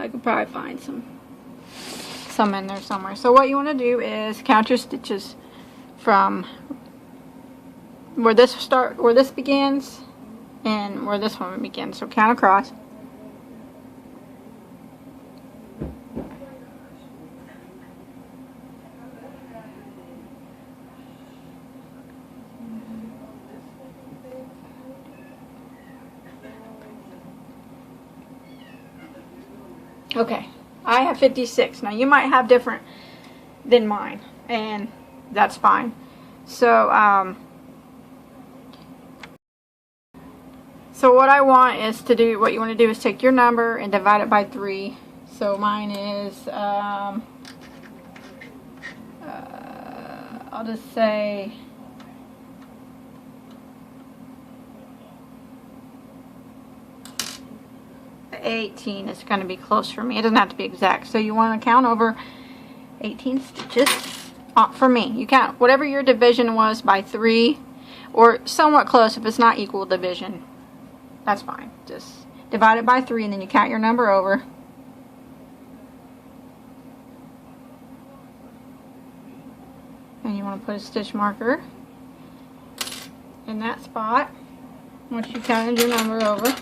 could probably find some in there somewhere. So what you want to do is count your stitches from where this begins and where this one begins. So count across. Okay, I have 56. Now you might have different than mine, and that's fine. So, so what I want is to do, what you want to do is take your number and divide it by 3. So mine is, I'll just say 18 is going to be close for me. It doesn't have to be exact. So you want to count over 18 stitches. For me, you count whatever your division was by 3, or somewhat close. If it's not equal division, that's fine. Just divide it by 3, and then you count your number over. And you want to put a stitch marker in that spot once you counted your number over.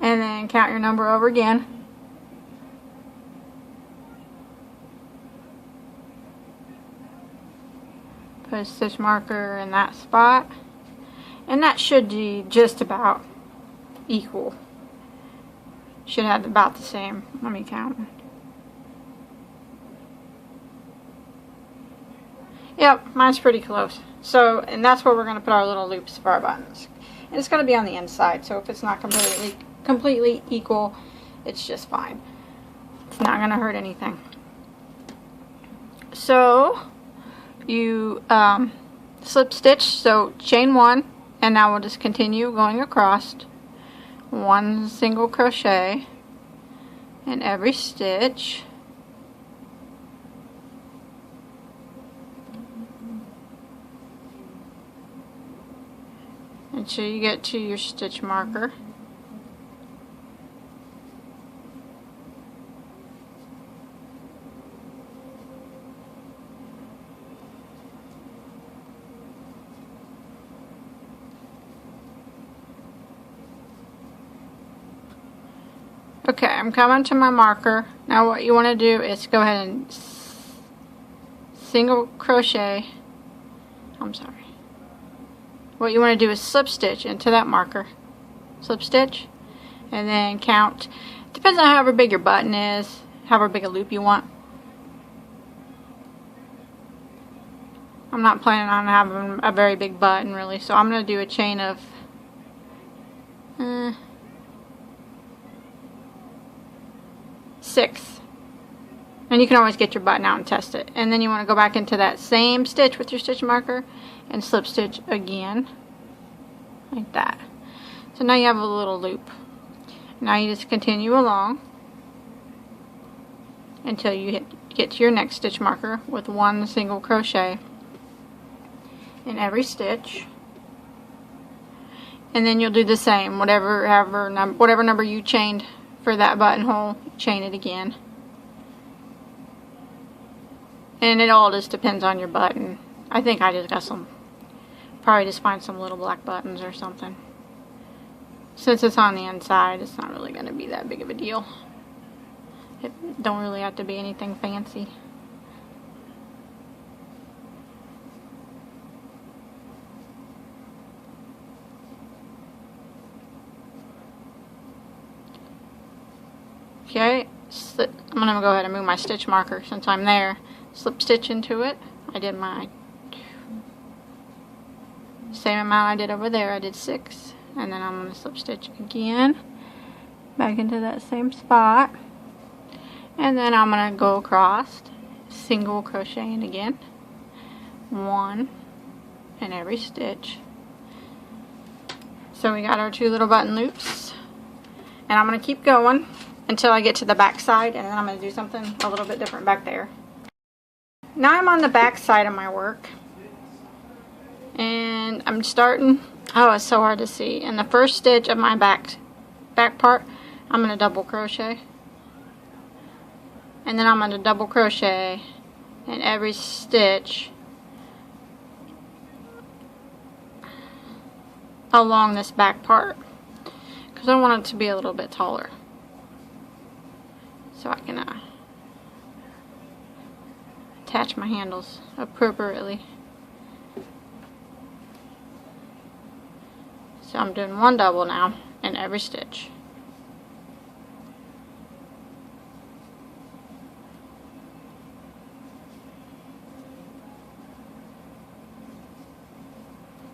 And then count your number over again. Put a stitch marker in that spot. And that should be just about equal. Should have about the same. Let me count. Yep, mine's pretty close. So, and that's where we're going to put our little loops for our buttons. And it's going to be on the inside, so if it's not completely equal, it's just fine. It's not going to hurt anything. So you slip stitch, so chain 1, and now we'll just continue going across. 1 single crochet in every stitch. Until you get to your stitch marker. Okay, I'm coming to my marker. Now what you want to do is go ahead and single crochet. I'm sorry. What you want to do is slip stitch into that marker. Slip stitch. And then count. Depends on however big your button is, however big a loop you want. I'm not planning on having a very big button really, so I'm going to do a chain of 6. And you can always get your button out and test it. And then you want to go back into that same stitch with your stitch marker and slip stitch again, like that. So now you have a little loop. Now you just continue along until you get to your next stitch marker with 1 single crochet in every stitch. And then you'll do the same, whatever number you chained for that buttonhole, chain it again. And it all just depends on your button. I think I just got some, probably just find some little black buttons or something. Since it's on the inside, it's not really going to be that big of a deal. It don't really have to be anything fancy. Okay, I'm going to go ahead and move my stitch marker since I'm there. Slip stitch into it. I did my same amount I did over there. I did 6, and then I'm going to slip stitch again back into that same spot, and then I'm going to go across, single crocheting again, 1 in every stitch. So we got our 2 little button loops, and I'm going to keep going until I get to the back side, and then I'm going to do something a little bit different back there. Now I'm on the back side of my work, and I'm starting, oh, it's so hard to see, in the first stitch of my back part I'm going to double crochet, and then I'm going to double crochet in every stitch along this back part, because I want it to be a little bit taller, so I can attach my handles appropriately. So I'm doing 1 double now in every stitch.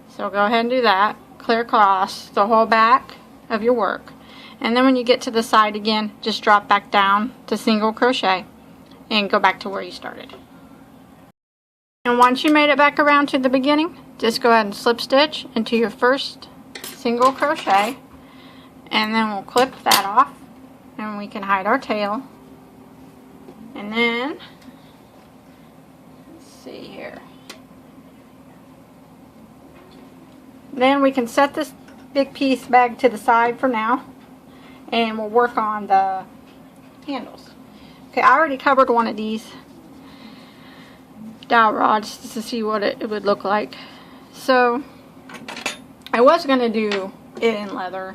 So go ahead and do that. Clear across the whole back of your work. And then when you get to the side again, just drop back down to single crochet and go back to where you started. And once you made it back around to the beginning, just go ahead and slip stitch into your first single crochet, and then we'll clip that off and we can hide our tail. And then, let's see here. Then we can set this big piece back to the side for now, and we'll work on the handles. Okay, I already covered one of these dowel rods just to see what it would look like. So I was going to do it in leather,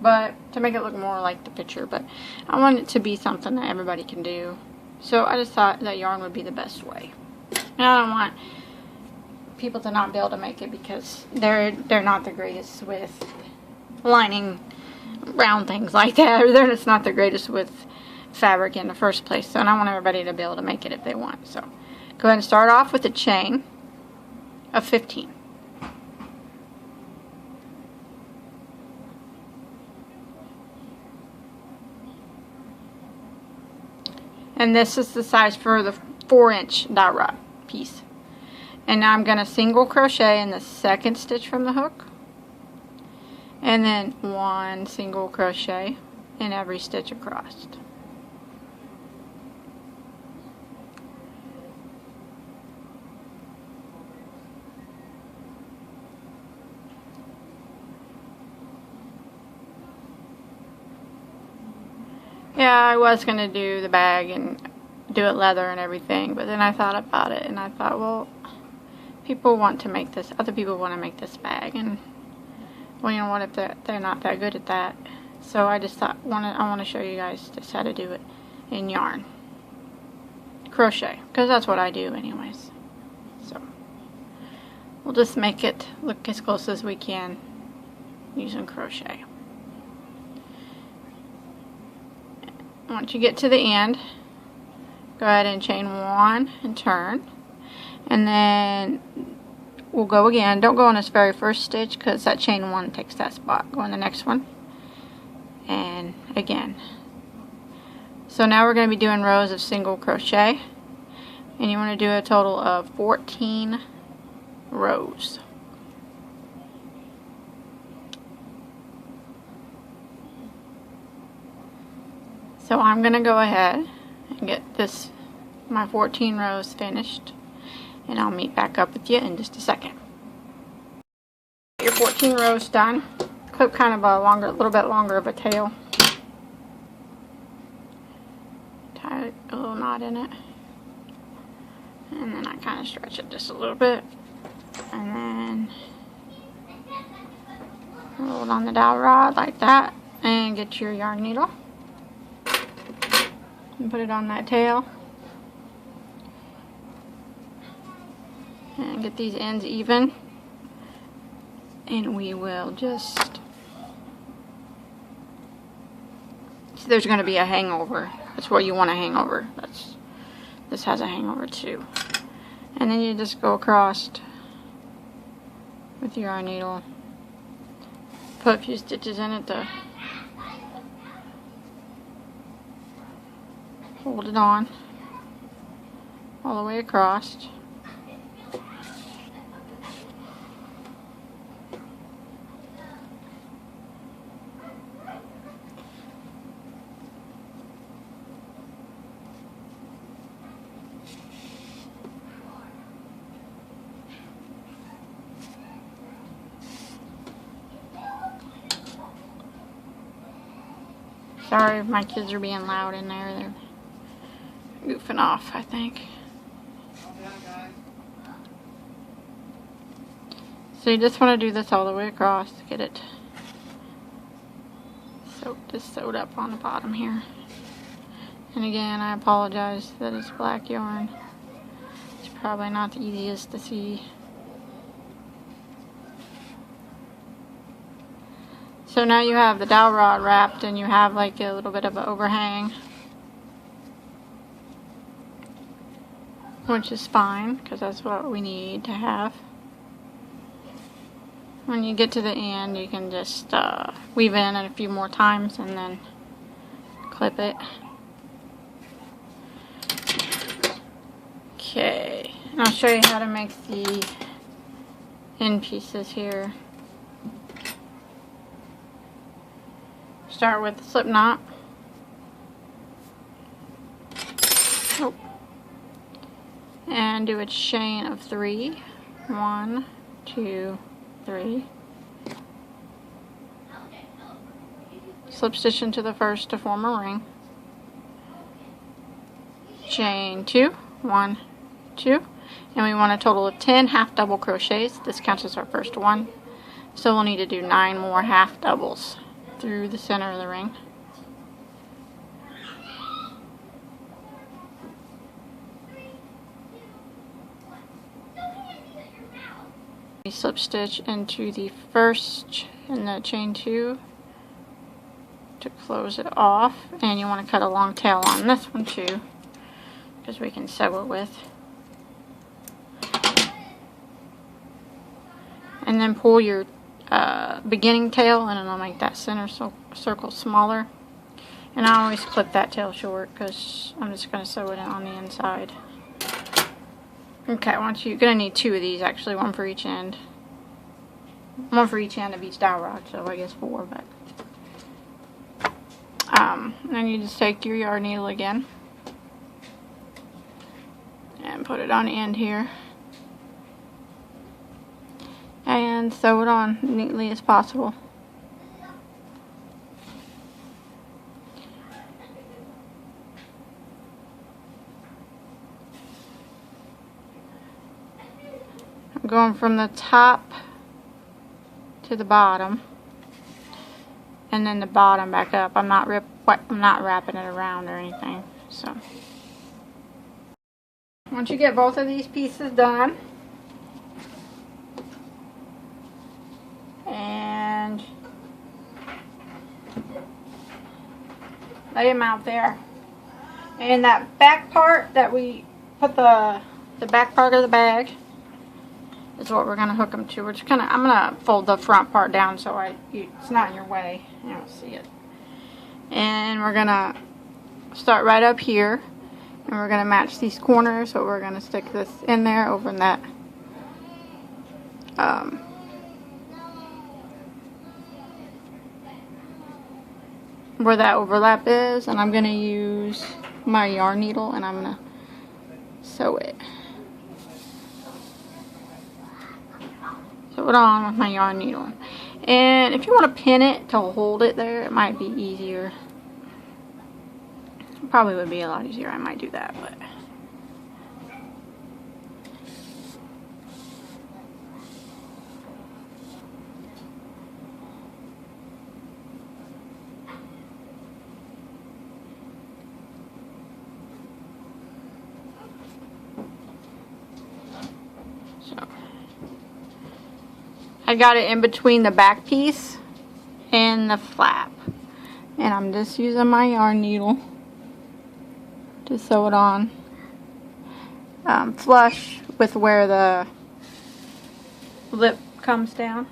but to make it look more like the picture, but I want it to be something that everybody can do. So I just thought that yarn would be the best way. And I don't want people to not be able to make it because they're not the greatest with lining round things like that, or they're just not the greatest with fabric in the first place. So I want everybody to be able to make it if they want. So go ahead and start off with a chain of 15. And this is the size for the 4-inch dowel rod piece. And now I'm going to single crochet in the second stitch from the hook, and then 1 single crochet in every stitch across. Yeah, I was going to do the bag and do it leather and everything, but then I thought about it and I thought, well, people want to make this, other people want to make this bag, and well, you know what, if they're not that good at that. So I just thought, I want to show you guys just how to do it in yarn. Crochet, because that's what I do anyways. So we'll just make it look as close as we can using crochet. Once you get to the end, go ahead and chain 1 and turn, and then we'll go again. Don't go in this very first stitch because that chain 1 takes that spot. Go in the next one, and again. So now we're going to be doing rows of single crochet, and you want to do a total of 14 rows. So I'm going to go ahead and get my 14 rows finished, and I'll meet back up with you in just a second. Your 14 rows done. Clip kind of a little bit longer of a tail. Tie a little knot in it, and then I kind of stretch it just a little bit, and then roll it on the dowel rod like that, and get your yarn needle. And put it on that tail, and get these ends even, and we will just there's going to be a hangover. That's what you want to hang over. This has a hangover too. And then you just go across with your yarn needle. Put a few stitches in it to hold it on all the way across. Sorry if my kids are being loud in there. They're goofing off, I think. So you just want to do this all the way across to get it sewed up on the bottom here. And again, I apologize that it's black yarn. It's probably not the easiest to see. So now you have the dowel rod wrapped and you have like a little bit of an overhang, which is fine because that's what we need to have. When you get to the end, you can just weave in a few more times and then clip it. Okay, and I'll show you how to make the end pieces here. Start with the slip knot. Oh. And do a chain of 3. 1, 2, 3. Slip stitch into the first to form a ring. Chain 2. 1, 2. And we want a total of 10 half double crochets. This counts as our first one. So we'll need to do 9 more half doubles through the center of the ring. We slip stitch into the first in the chain 2 to close it off, and you want to cut a long tail on this one too because we can sew it with. And then pull your beginning tail and it'll make that center circle smaller. And I always clip that tail short because I'm just going to sew it on the inside. Okay, you're going to need 2 of these actually, one for each end. One for each end of each dowel rod, so I guess 4. But then you just take your yarn needle again and put it on the end here. And sew it on neatly as possible. I'm going from the top to the bottom, and then the bottom back up. I'm not wrapping it around or anything. So once you get both of these pieces done, and lay them out there. And that back part that we put the back part of the bag is what we're gonna hook them to. We're just gonna, I'm gonna fold the front part down so it's not in your way. You don't see it. And we're gonna start right up here, and we're gonna match these corners. So we're gonna stick this in there over in that where that overlap is, and I'm going to use my yarn needle and I'm going to sew it. Sew it on with my yarn needle. And if you want to pin it to hold it there, it might be easier. It probably would be a lot easier. I might do that, but I got it in between the back piece and the flap. And I'm just using my yarn needle to sew it on flush with where the lip comes down.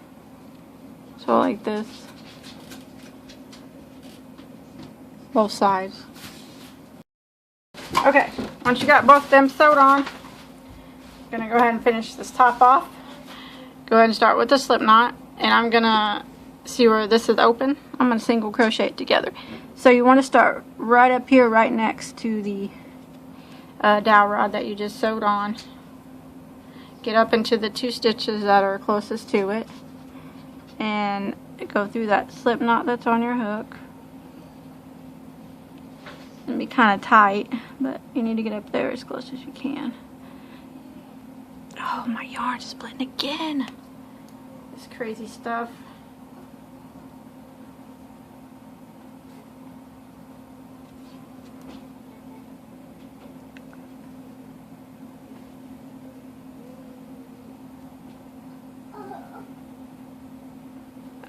So like this. Both sides. Okay, once you got both of them sewed on, I'm gonna go ahead and finish this top off. Go ahead and start with the slip knot, and I'm gonna see where this is open. I'm gonna single crochet it together. So you want to start right up here, right next to the dowel rod that you just sewed on. Get up into the 2 stitches that are closest to it, and go through that slip knot that's on your hook. It'll be kind of tight, but you need to get up there as close as you can. Oh, my yarn's splitting again. This crazy stuff.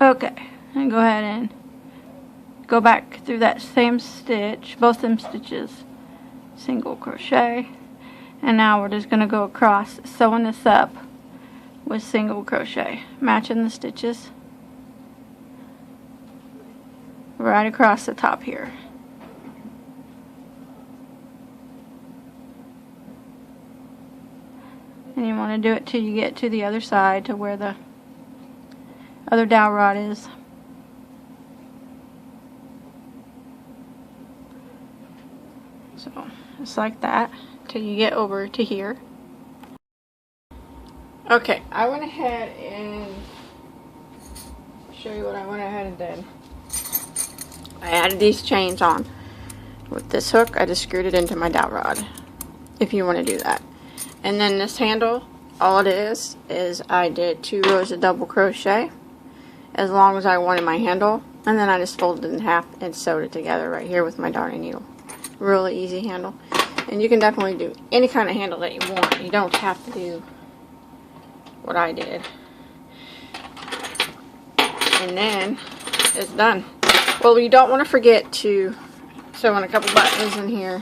Okay, and go ahead and go back through that same stitch, both them stitches, single crochet, and now we're just going to go across, sewing this up with single crochet, matching the stitches right across the top here. And you want to do it till you get to the other side, to where the other dowel rod is. So just like that till you get over to here. Okay, I went ahead and show you what I went ahead and did. I added these chains on with this hook. I just screwed it into my dowel rod, if you want to do that. And then this handle, all it is I did 2 rows of double crochet as long as I wanted my handle, and then I just folded it in half and sewed it together right here with my darning needle. Really easy handle, and you can definitely do any kind of handle that you want. You don't have to do what I did. And then it's done. Well, you don't want to forget to sew in a couple buttons in here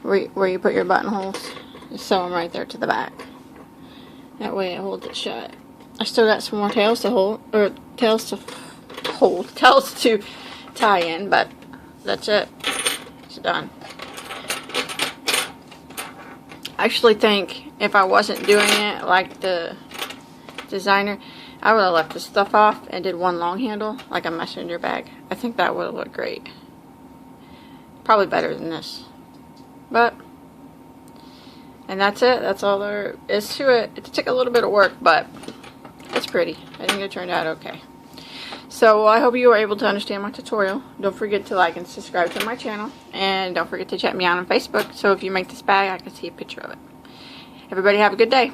where you put your buttonholes. Just sew them right there to the back. That way it holds it shut. I still got some more tails to hold, or tails to tie in, but that's it. It's done. I actually think if I wasn't doing it like the designer, I would have left the stuff off and did one long handle like a messenger bag. I think that would have looked great. Probably better than this. But, and that's it. That's all there is to it. It took a little bit of work, but it's pretty. I think it turned out okay. So I hope you were able to understand my tutorial. Don't forget to like and subscribe to my channel. And don't forget to check me out on Facebook. So if you make this bag, I can see a picture of it. Everybody have a good day.